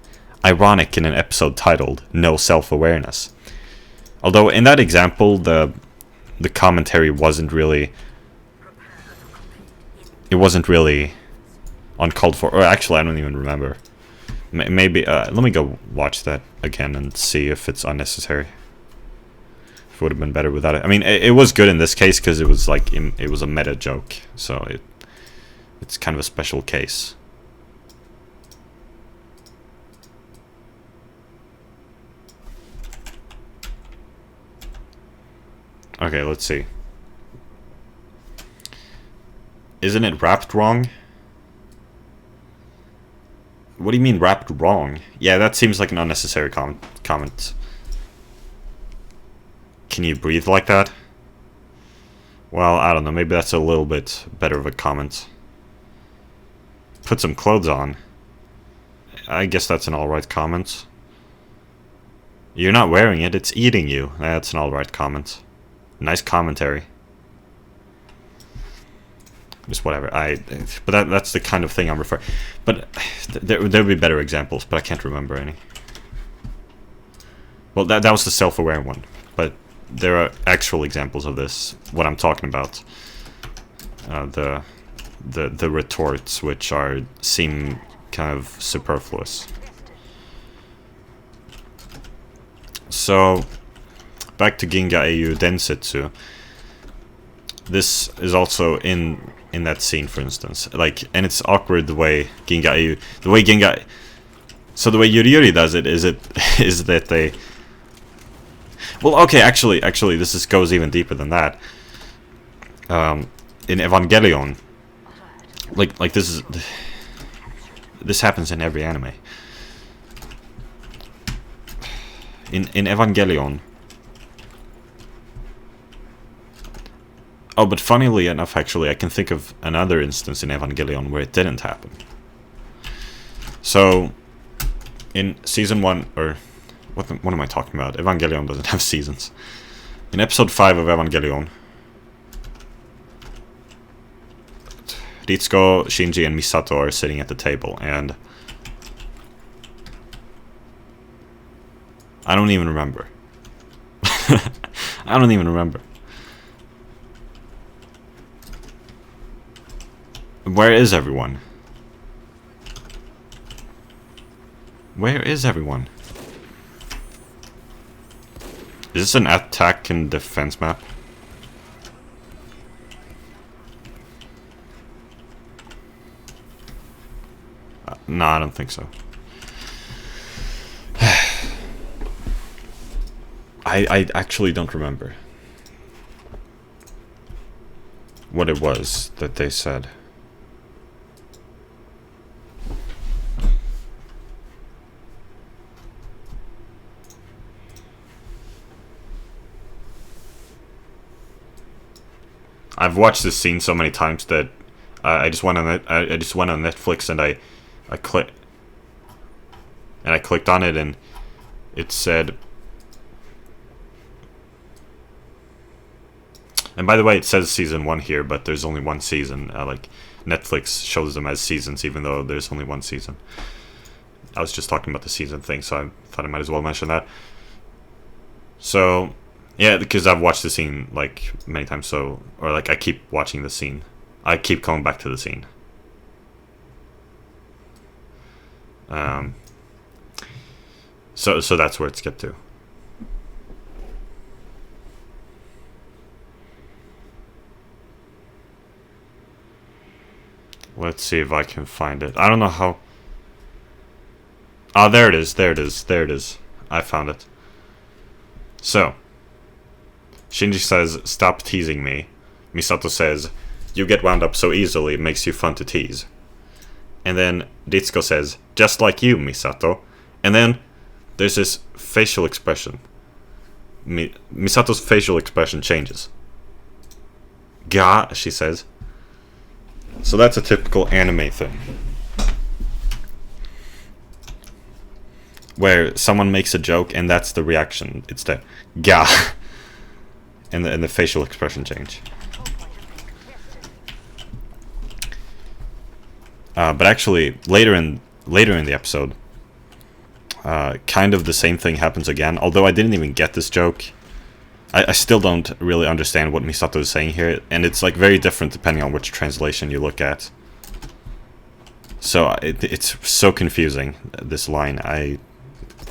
ironic in an episode titled No Self-Awareness. Although in that example, the commentary wasn't really... It wasn't really uncalled for. Or actually, I don't even remember. Maybe, let me go watch that again and see if it's unnecessary. If it would have been better without it. I mean, it was good in this case because it was like, it was a meta joke. So it's kind of a special case. Okay, let's see. Isn't it wrapped wrong? What do you mean wrapped wrong? Yeah, that seems like an unnecessary comment. Can you breathe like that? Well, I don't know. Maybe that's a little bit better of a comment. Put some clothes on. I guess that's an alright comment. You're not wearing it. It's eating you. That's an alright comment. Nice commentary. Just whatever. But that's the kind of thing I'm referring. But there would be better examples, but I can't remember any. Well, that was the self-aware one, but there are actual examples of this. What I'm talking about, the retorts, which seem kind of superfluous. So, back to Ginga Eiyu Densetsu. This is also in in that scene, for instance. Like, and it's awkward the way Gengai. So the way Yuri Yuri does it is that they. Well, okay, actually, this goes even deeper than that. In Evangelion, like this happens in every anime. In Evangelion. Oh, but funnily enough, actually, I can think of another instance in Evangelion where it didn't happen. So, in season 1, or what am I talking about? Evangelion doesn't have seasons. In episode 5 of Evangelion, Ritsuko, Shinji, and Misato are sitting at the table, and I don't even remember. I don't even remember. Where is everyone? Where is everyone? Is this an attack and defense map? No, I don't think so. I actually don't remember what it was that they said. I've watched this scene so many times that I just went on it. I just went on Netflix and I clicked on it and it said. And by the way, it says season 1 here, but there's only one season. Like Netflix shows them as seasons, even though there's only one season. I was just talking about the season thing, so I thought I might as well mention that. So. Yeah, because I've watched the scene like many times, so or like I keep watching the scene. I keep coming back to the scene. So that's where it's get to. Let's see if I can find it. I don't know how. Oh, there it is. There it is. There it is. I found it. So. Shinji says, "Stop teasing me." Misato says, "You get wound up so easily, it makes you fun to tease." And then Ritsuko says, "Just like you, Misato." And then there's this facial expression. Misato's facial expression changes. "Ga," she says. So that's a typical anime thing. Where someone makes a joke and that's the reaction. It's the "Ga." And the facial expression change. But actually, later in the episode, kind of the same thing happens again. Although I didn't even get this joke, I still don't really understand what Misato is saying here, and it's like very different depending on which translation you look at. So it's so confusing, this line. I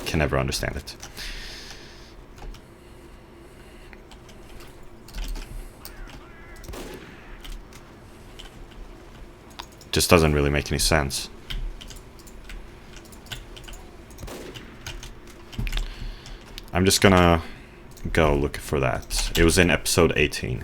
can never understand it. Just doesn't really make any sense. I'm just gonna go look for that. It was in episode 18.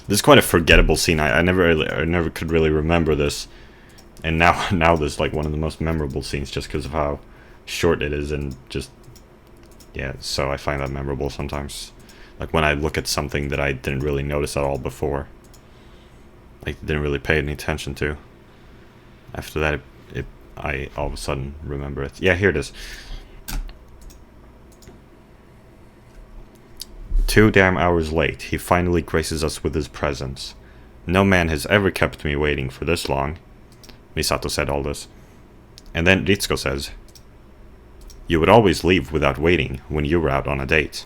This is quite a forgettable scene. I never could really remember this, and now this is like one of the most memorable scenes just because of how short it is and just yeah. So I find that memorable sometimes, like when I look at something that I didn't really notice at all before, like didn't really pay any attention to. After that, I all of a sudden remember it. Yeah, here it is. 2 damn hours late, he finally graces us with his presence. No man has ever kept me waiting for this long. Misato said all this. And then Ritsuko says, You would always leave without waiting when you were out on a date.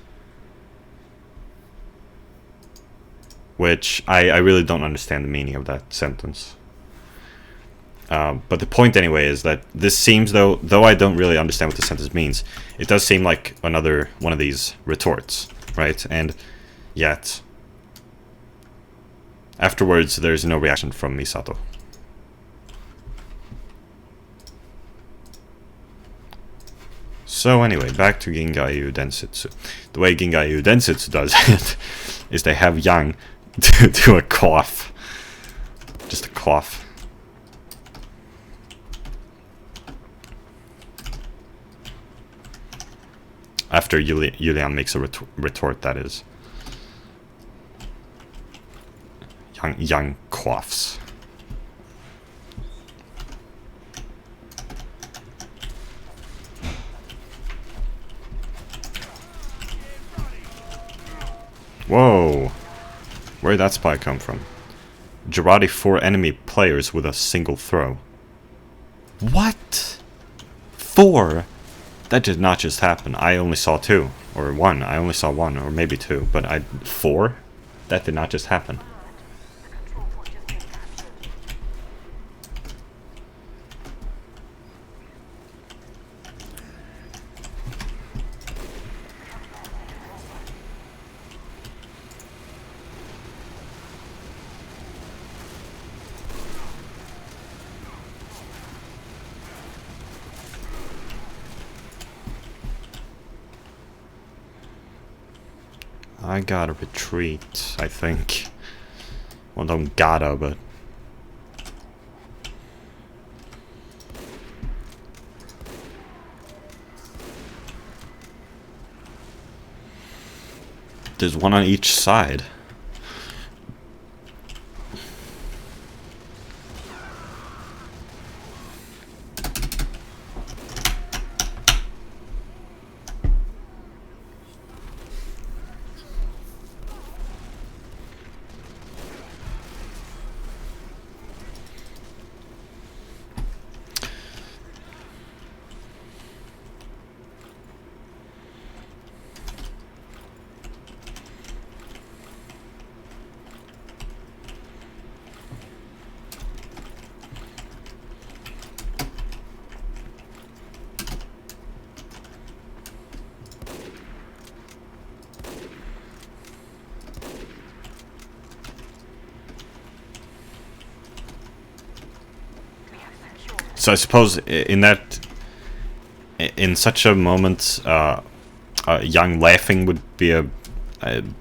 Which, I really don't understand the meaning of that sentence. But the point anyway is that this seems, though I don't really understand what the sentence means, it does seem like another one of these retorts, right? And yet, afterwards, there's no reaction from Misato. So anyway, back to Gingayu Densetsu. The way Gingayu Densetsu does it is they have Yang do a cough. Just a cough. After Yulian makes a retort, that is. Yang coughs. Whoa! Where'd that spy come from? Jarate 4 enemy players with a single throw. What? 4? That did not just happen. I only saw 2. Or 1. I only saw 1. Or maybe 2. But 4? That did not just happen. I gotta retreat, I think. Well, don't gotta, but... There's one on each side. So I suppose in such a moment, Yang laughing would be a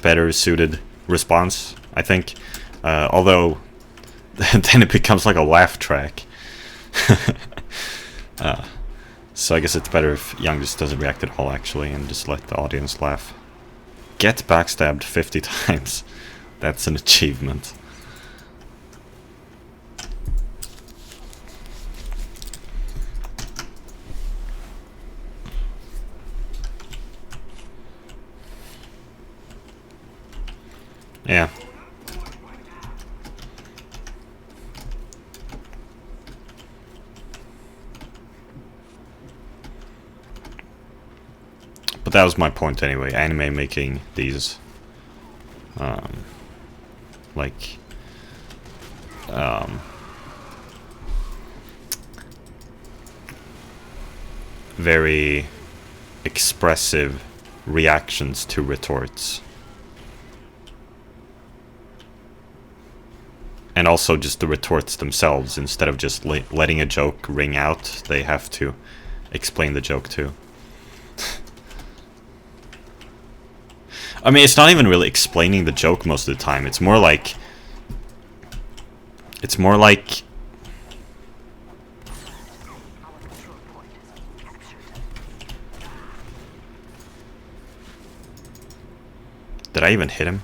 better suited response, I think. Although, then it becomes like a laugh track. So I guess it's better if Yang just doesn't react at all, actually, and just let the audience laugh. Get backstabbed 50 times. That's an achievement. Yeah. But that was my point anyway. Anime making these, like, very expressive reactions to retorts. And also just the retorts themselves, instead of just letting a joke ring out, they have to explain the joke too. I mean, it's not even really explaining the joke most of the time. It's more like... Did I even hit him?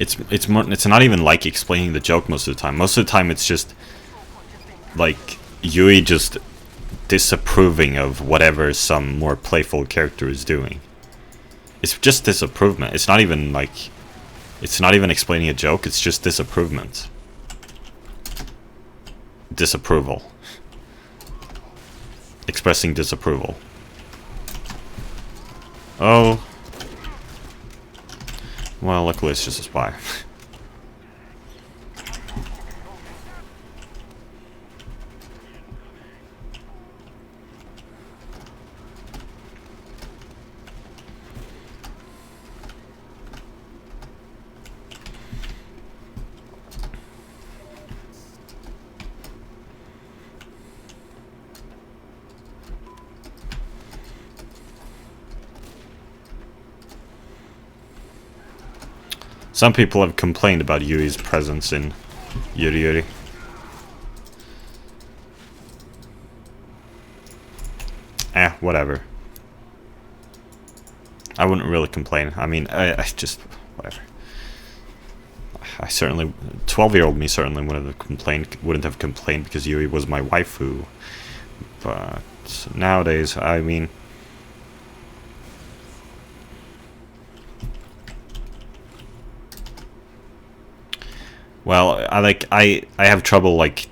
It's not even like explaining the joke most of the time. Most of the time it's just like Yui just disapproving of whatever some more playful character is doing. It's just disapproval. It's not even explaining a joke, it's just disapproval. expressing disapproval. Oh. Well, luckily it's just a spy. Some people have complained about Yui's presence in Yuri Yuri. Whatever. I wouldn't really complain. I mean, I just... whatever. I certainly... 12-year-old me certainly wouldn't have complained because Yui was my waifu. But nowadays, I mean... Well, I have trouble, like,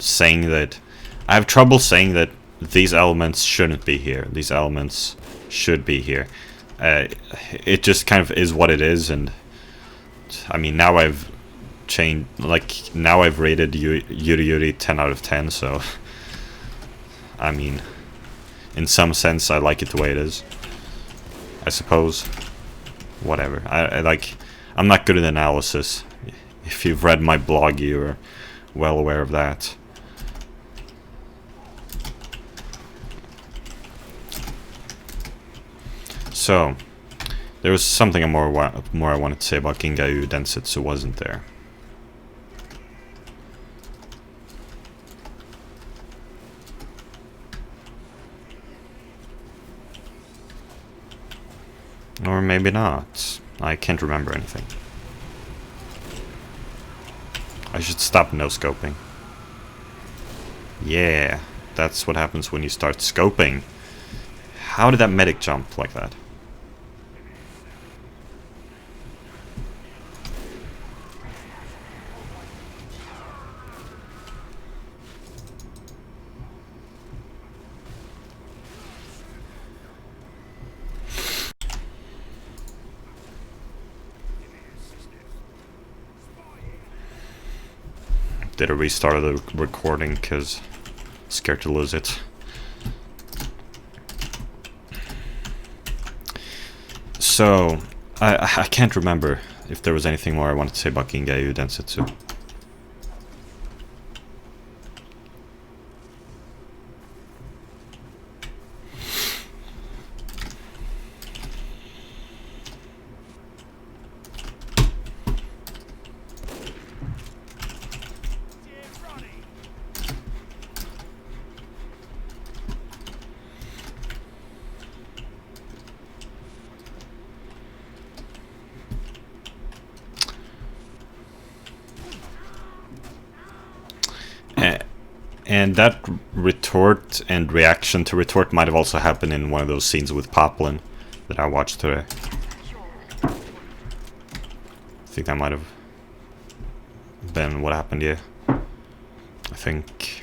saying that... I have trouble saying that these elements shouldn't be here. These elements should be here. It just kind of is what it is, and... I mean, now I've changed... Like, now I've rated Yuri Yuri 10 out of 10, so... I mean... In some sense, I like it the way it is. I suppose. Whatever. I like... I'm not good at analysis. If you've read my blog, you're well aware of that. So, there was something more I wanted to say about Gingayu Densetsu, wasn't there? Or maybe not. I can't remember anything. I should stop no-scoping. Yeah, that's what happens when you start scoping. How did that medic jump like that? Did a restart of the recording because scared to lose it. So, I can't remember if there was anything more I wanted to say about Gingayu Densetsu. And that retort and reaction to retort might have also happened in one of those scenes with Poplin that I watched today. I think that might have been what happened, yeah. I think...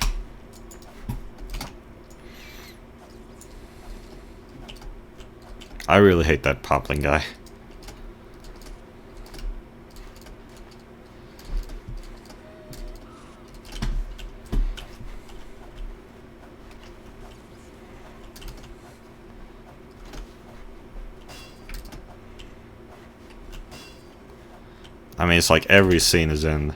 I really hate that Poplin guy. I mean, it's like every scene he's in,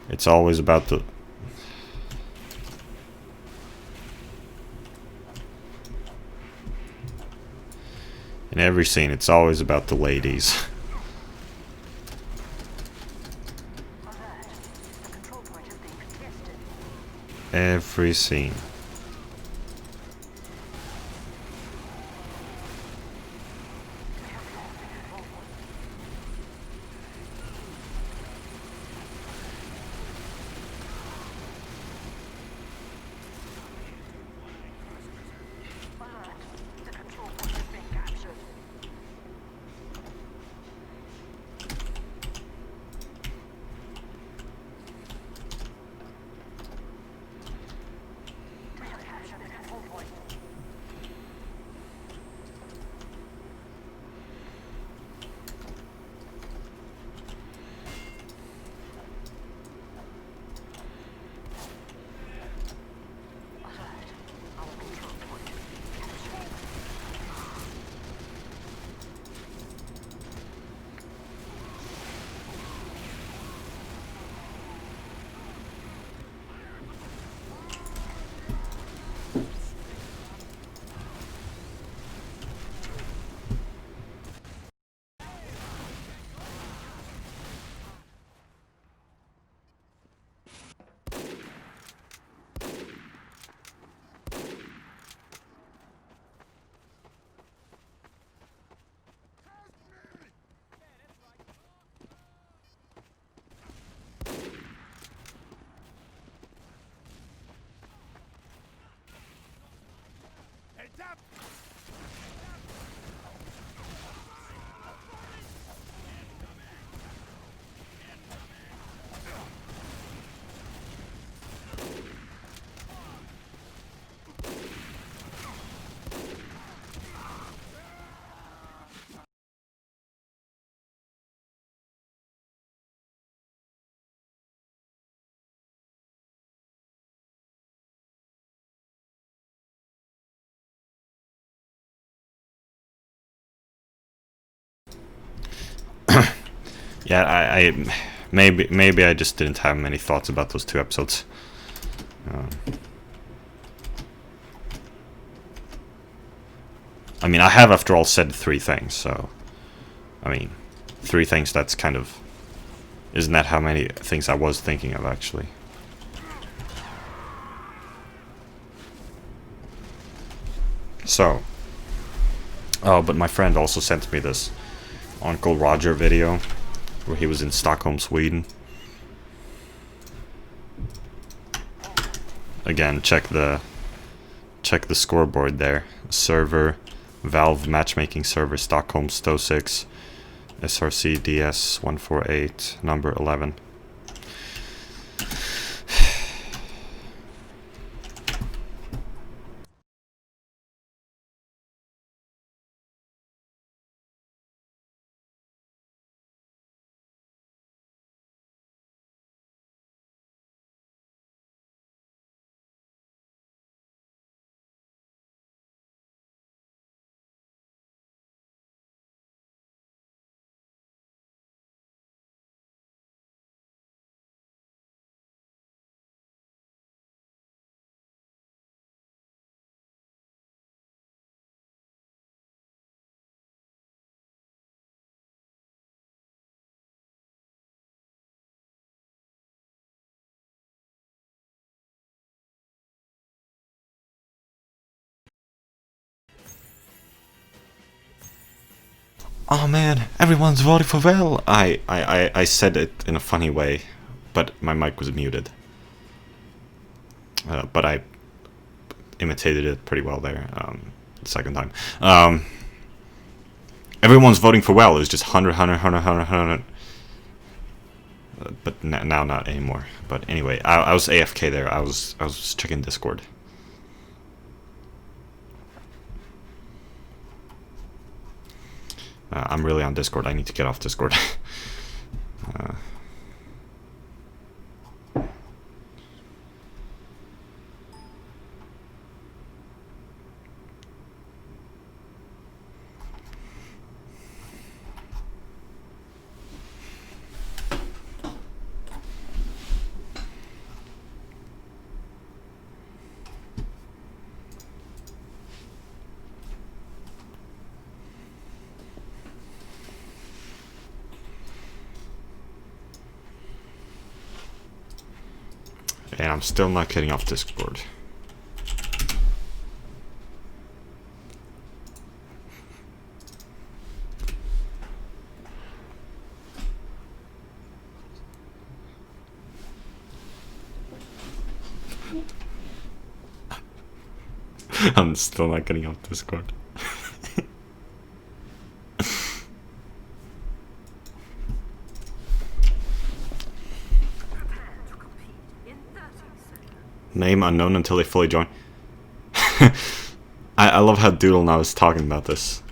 it's always about the... In every scene, it's always about the ladies. Every scene. Yeah, maybe I just didn't have many thoughts about those 2 episodes. I mean, I have after all said 3 things, so I mean, 3 things. That's kind of, isn't that how many things I was thinking of actually? So, oh, but my friend also sent me this Uncle Roger video where he was in Stockholm, Sweden. Again, check the scoreboard there. Server, Valve matchmaking server, Stockholm Sto 6, SRC DS 148, number 11. Oh man, everyone's voting for Vel. I said it in a funny way, but my mic was muted. But I imitated it pretty well there. The second time. Everyone's voting for Well is just 100. But now not anymore. But anyway, I was AFK there. I was checking Discord. I'm really on Discord. I need to get off Discord. And I'm still not getting off Discord. I'm still not getting off Discord. Name unknown until they fully join. I love how Doodle now is talking about this.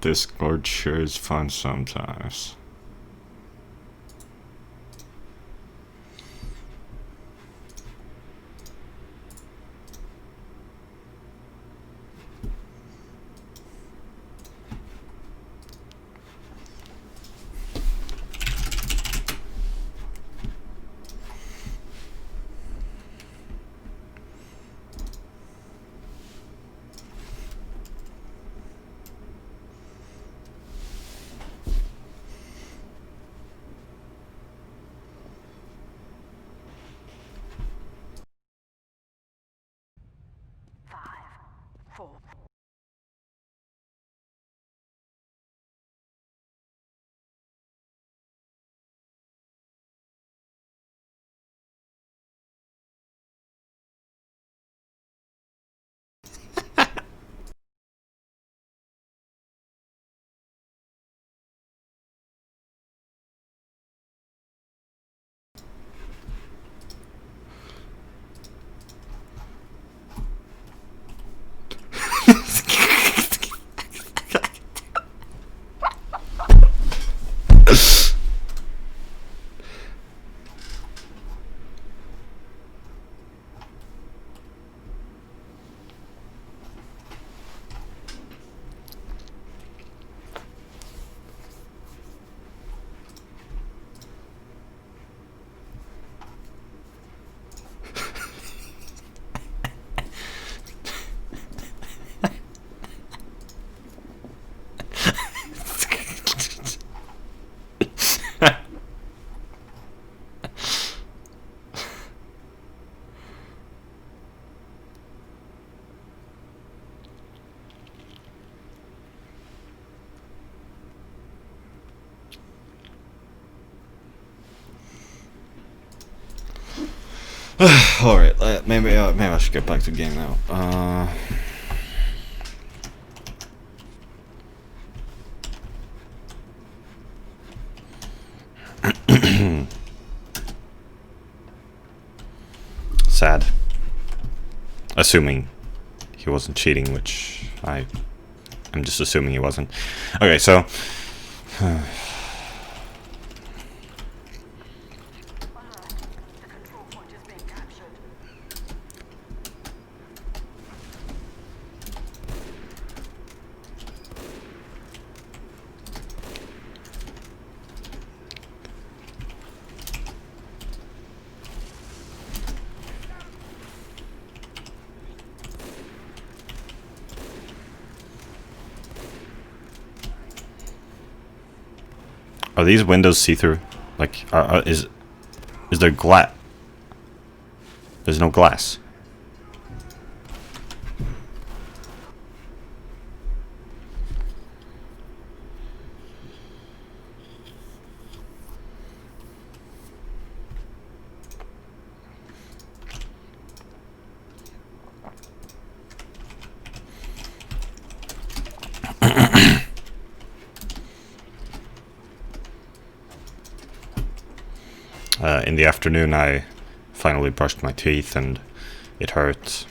Discord sure is fun sometimes. All right, maybe I should get back to the game now. Sad. Assuming he wasn't cheating, which I'm just assuming he wasn't. Okay, so are these windows see-through? Like, is there glass? There's no glass. In the afternoon, I finally brushed my teeth, and it hurt.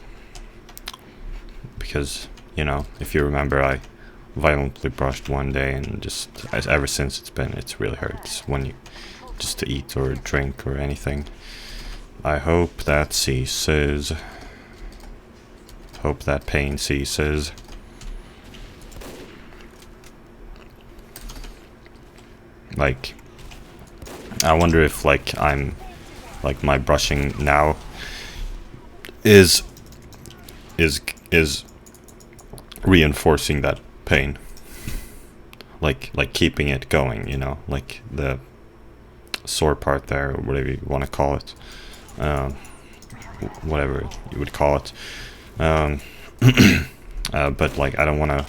Because, you know, if you remember, I violently brushed one day, and just ever since it's really hurts when you just to eat or drink or anything. I hope that ceases. Hope that pain ceases. Like, I wonder if, like, my brushing now is reinforcing that pain. Like keeping it going, you know, like the sore part there, or whatever you want to call it. Whatever you would call it. But, like, I don't want to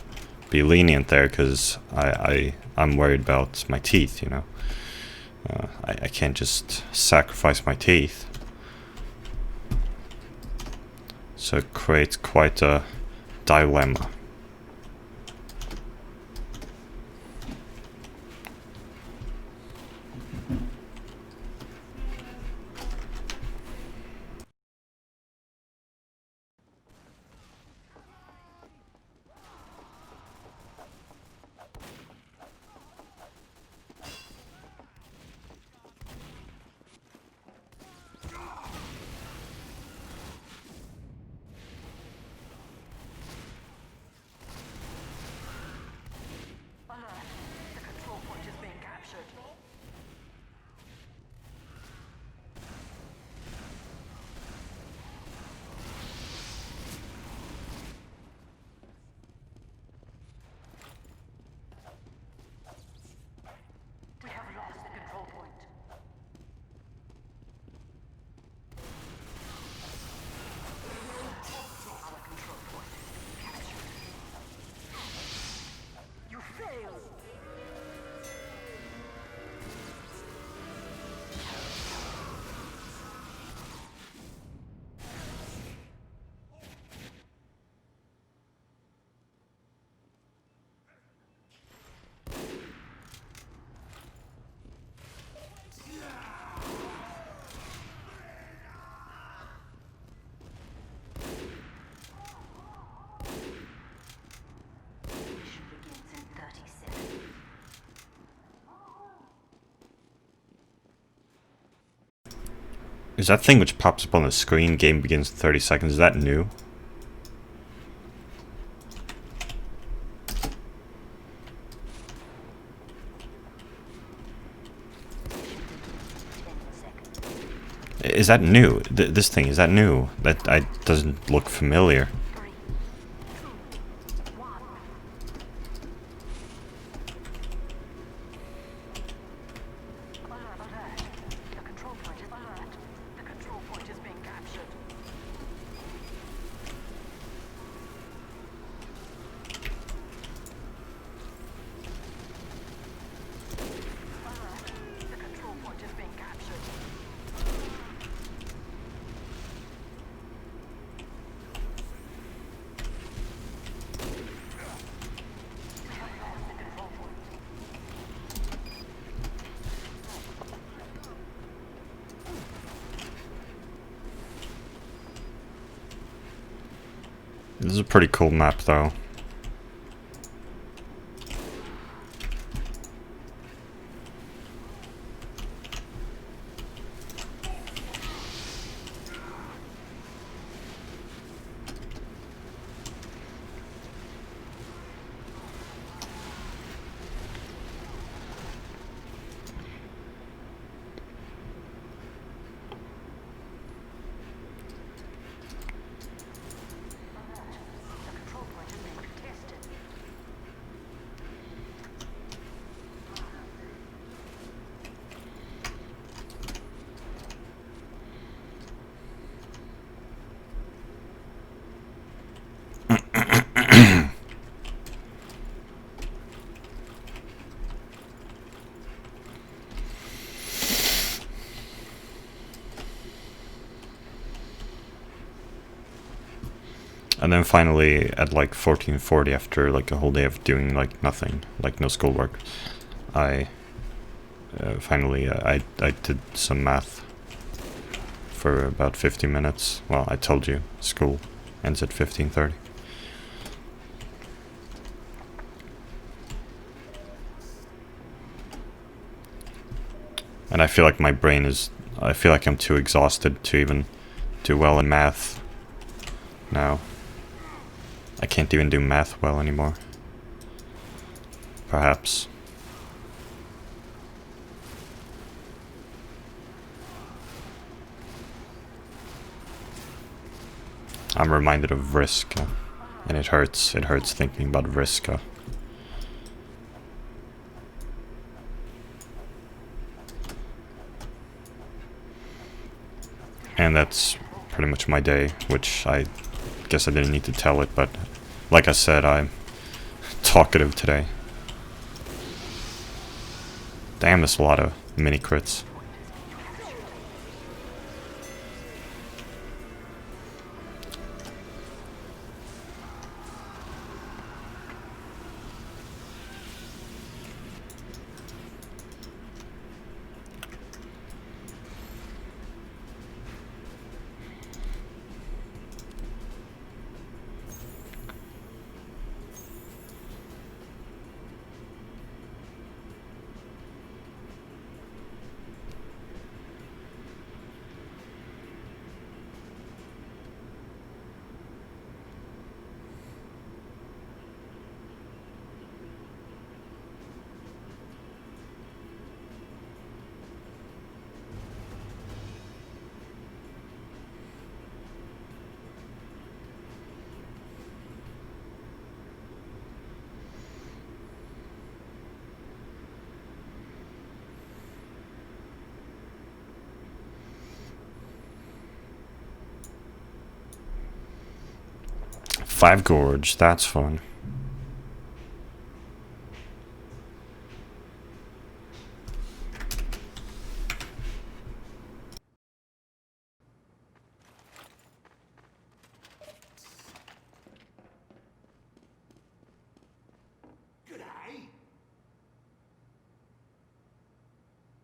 be lenient there, because I'm worried about my teeth, you know. I can't just sacrifice my teeth. So it creates quite a dilemma. Is that thing which pops up on the screen, game begins in 30 seconds, is that new? Is that new? This thing, is that new? That doesn't look familiar. This is a pretty cool map, though. And then finally, at like 14:40, after like a whole day of doing like nothing, like no schoolwork, I finally I did some math for about 50 minutes. Well, I told you, school ends at 15:30. And I feel like my brain is, I feel like I'm too exhausted to even do well in math now. I can't even do math well anymore. Perhaps. I'm reminded of Vriska, and it hurts thinking about Vriska. And that's pretty much my day, which I guess I didn't need to tell it, but like I said, I'm talkative today. Damn, there's a lot of mini crits. Five Gorge, that's fun.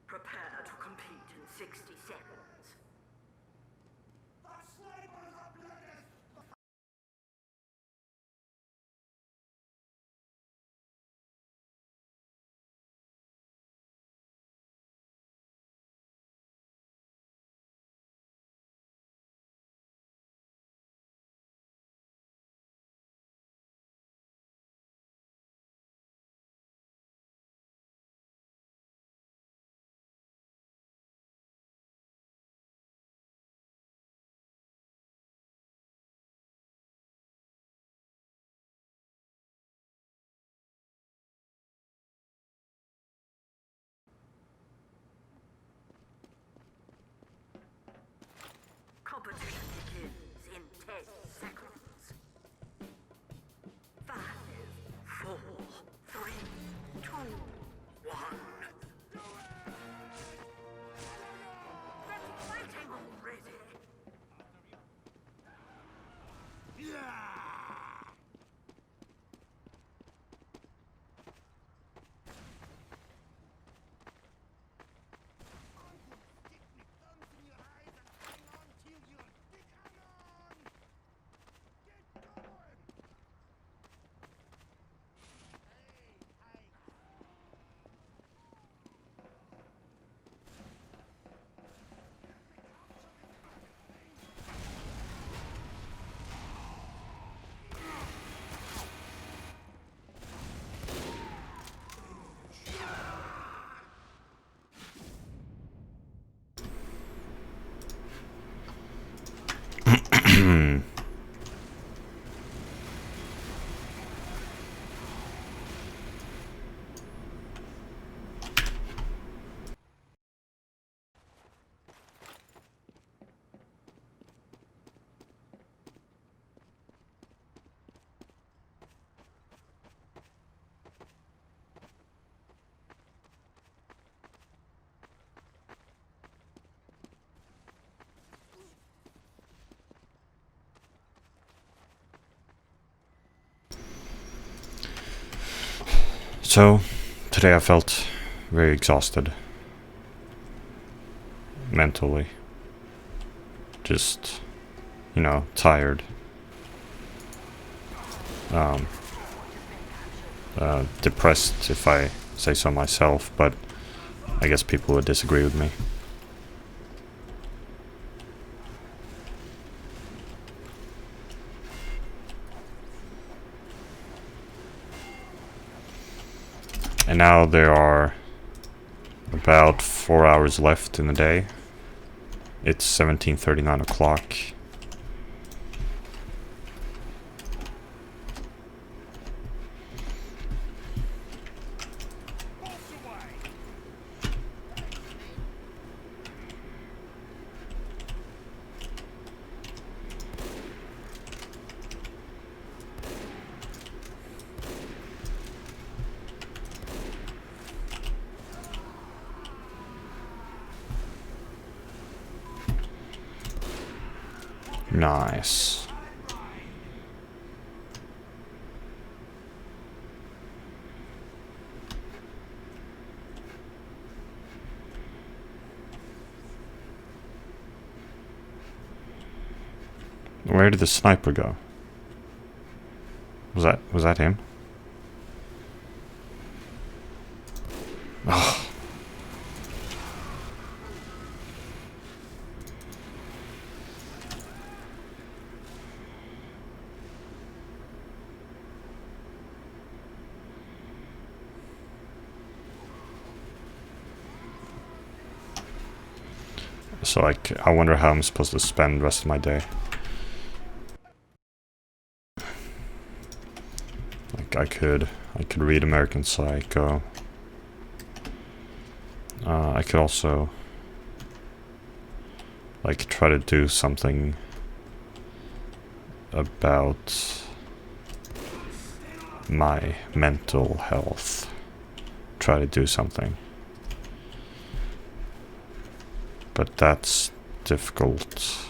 Prepare to compete in 60 seconds.
So, today I felt very exhausted. Mentally. Just, you know, tired. Depressed, if I say so myself, but I guess people would disagree with me. And now there are about 4 hours left in the day. It's 17:39 o'clock. Nice. Where did the sniper go? Was that him? Oh. So I wonder how I'm supposed to spend the rest of my day. Like I could read American Psycho. I could also like try to do something about my mental health. Try to do something. But that's difficult.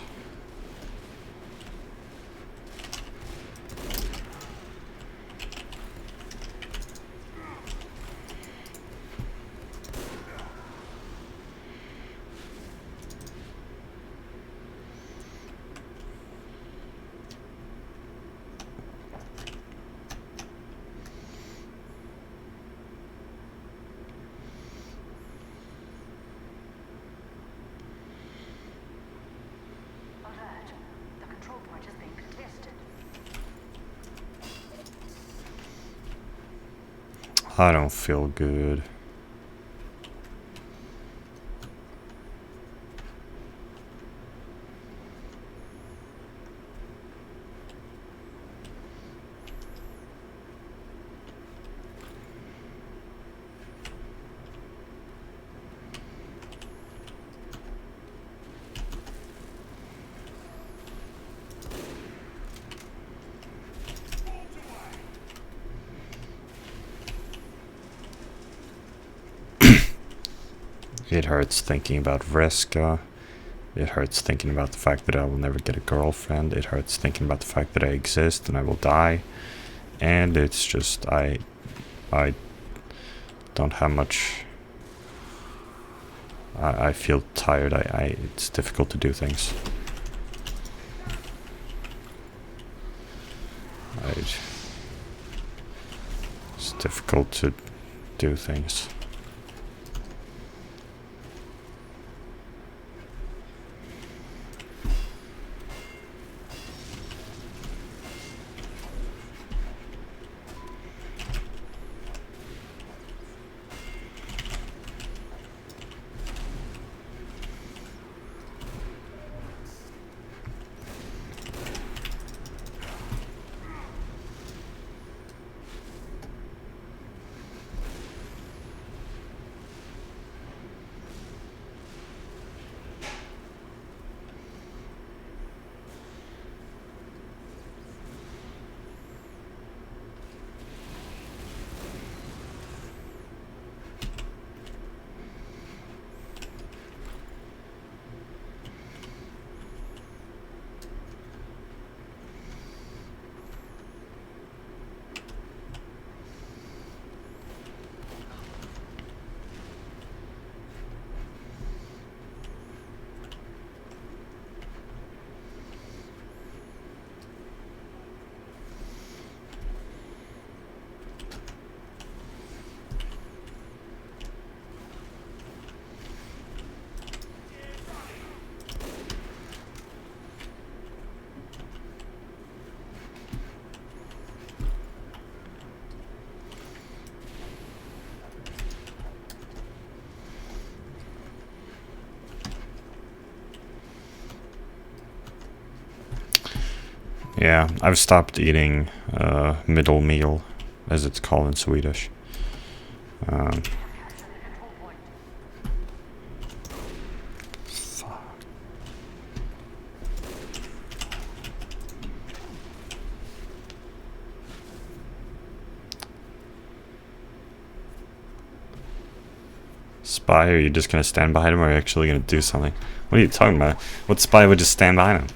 I don't feel good. It hurts thinking about Vreska. It hurts thinking about the fact that I will never get a girlfriend. It hurts thinking about the fact that I exist and I will die. And it's just, I don't have much. I feel tired. It's difficult to do things. It's difficult to do things. Yeah, I've stopped eating middle meal, as it's called in Swedish. Fuck. Spy, are you just gonna stand behind him, or are you actually gonna do something? What are you talking about? What spy would just stand behind him?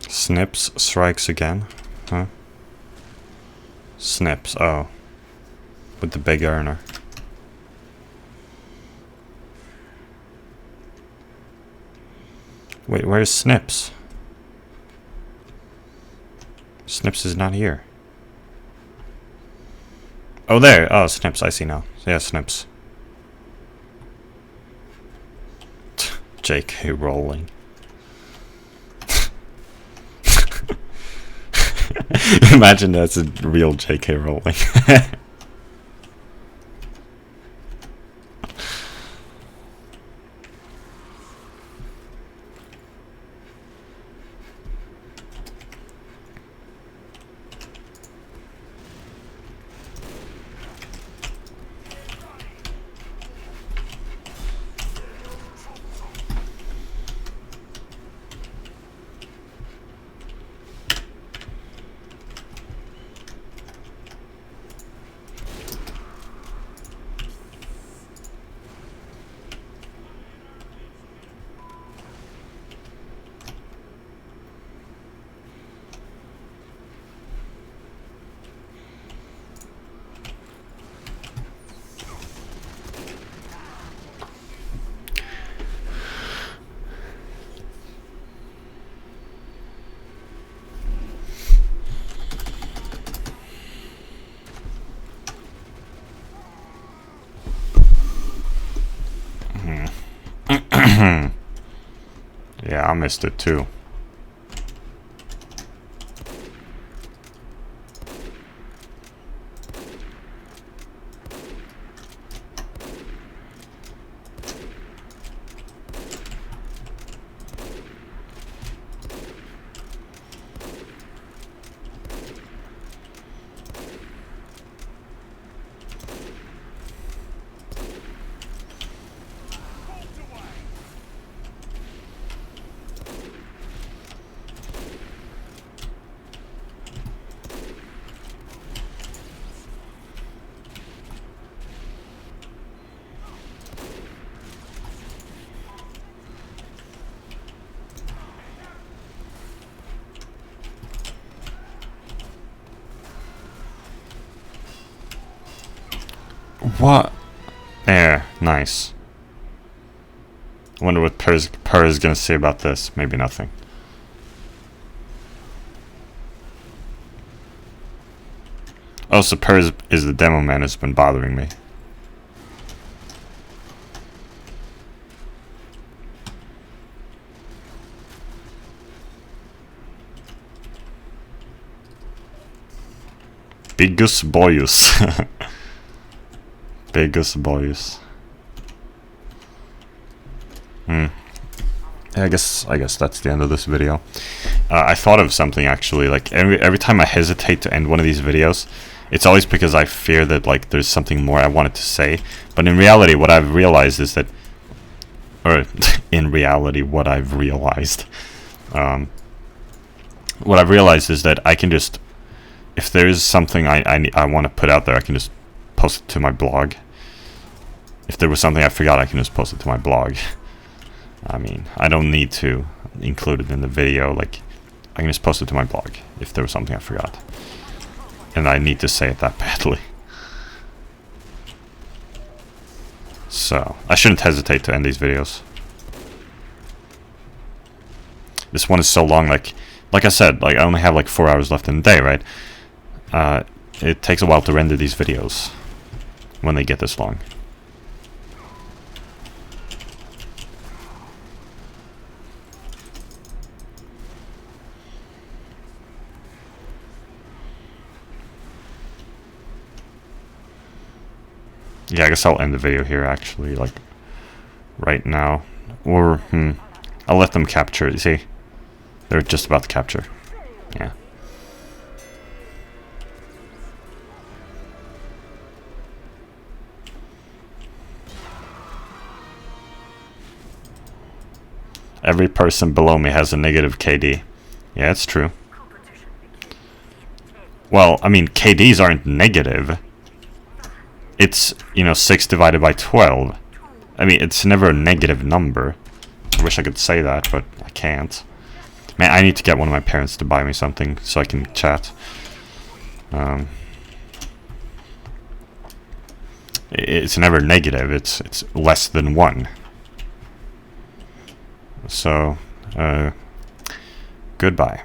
Snips strikes again, huh? Snips, oh. With the big earner. Wait, where's Snips? Snips is not here. Oh, there. Oh, Snips, I see now. Yeah, Snips. JK Rowling. Imagine that's a real JK Rowling. Yeah, I missed it too. What? There, nice. I wonder what Per is gonna say about this. Maybe nothing. Also, Per is the demo man has been bothering me. Bigus Boyus. Bigus Boyus. I guess that's the end of this video. I thought of something actually. Like every time I hesitate to end one of these videos, it's always because I fear that like there's something more I wanted to say. But in reality, what I've realized is that, or in reality, what I've realized, is that I can just, if there is something I want to put out there, I can just post it to my blog. If there was something I forgot, I can just post it to my blog. I mean, I don't need to include it in the video. Like, I can just post it to my blog if there was something I forgot. And I need to say it that badly. So, I shouldn't hesitate to end these videos. This one is so long, like I said, like I only have like 4 hours left in the day, right? It takes a while to render these videos when they get this long. Yeah, I guess I'll end the video here actually, like right now. Or I'll let them capture it, see? They're just about to capture. Yeah. Every person below me has a negative KD. Yeah, it's true. Well, I mean, KDs aren't negative. It's, 6 divided by 12. I mean, it's never a negative number. I wish I could say that, but I can't. Man, I need to get one of my parents to buy me something so I can chat. It's never negative. It's less than 1. So, goodbye.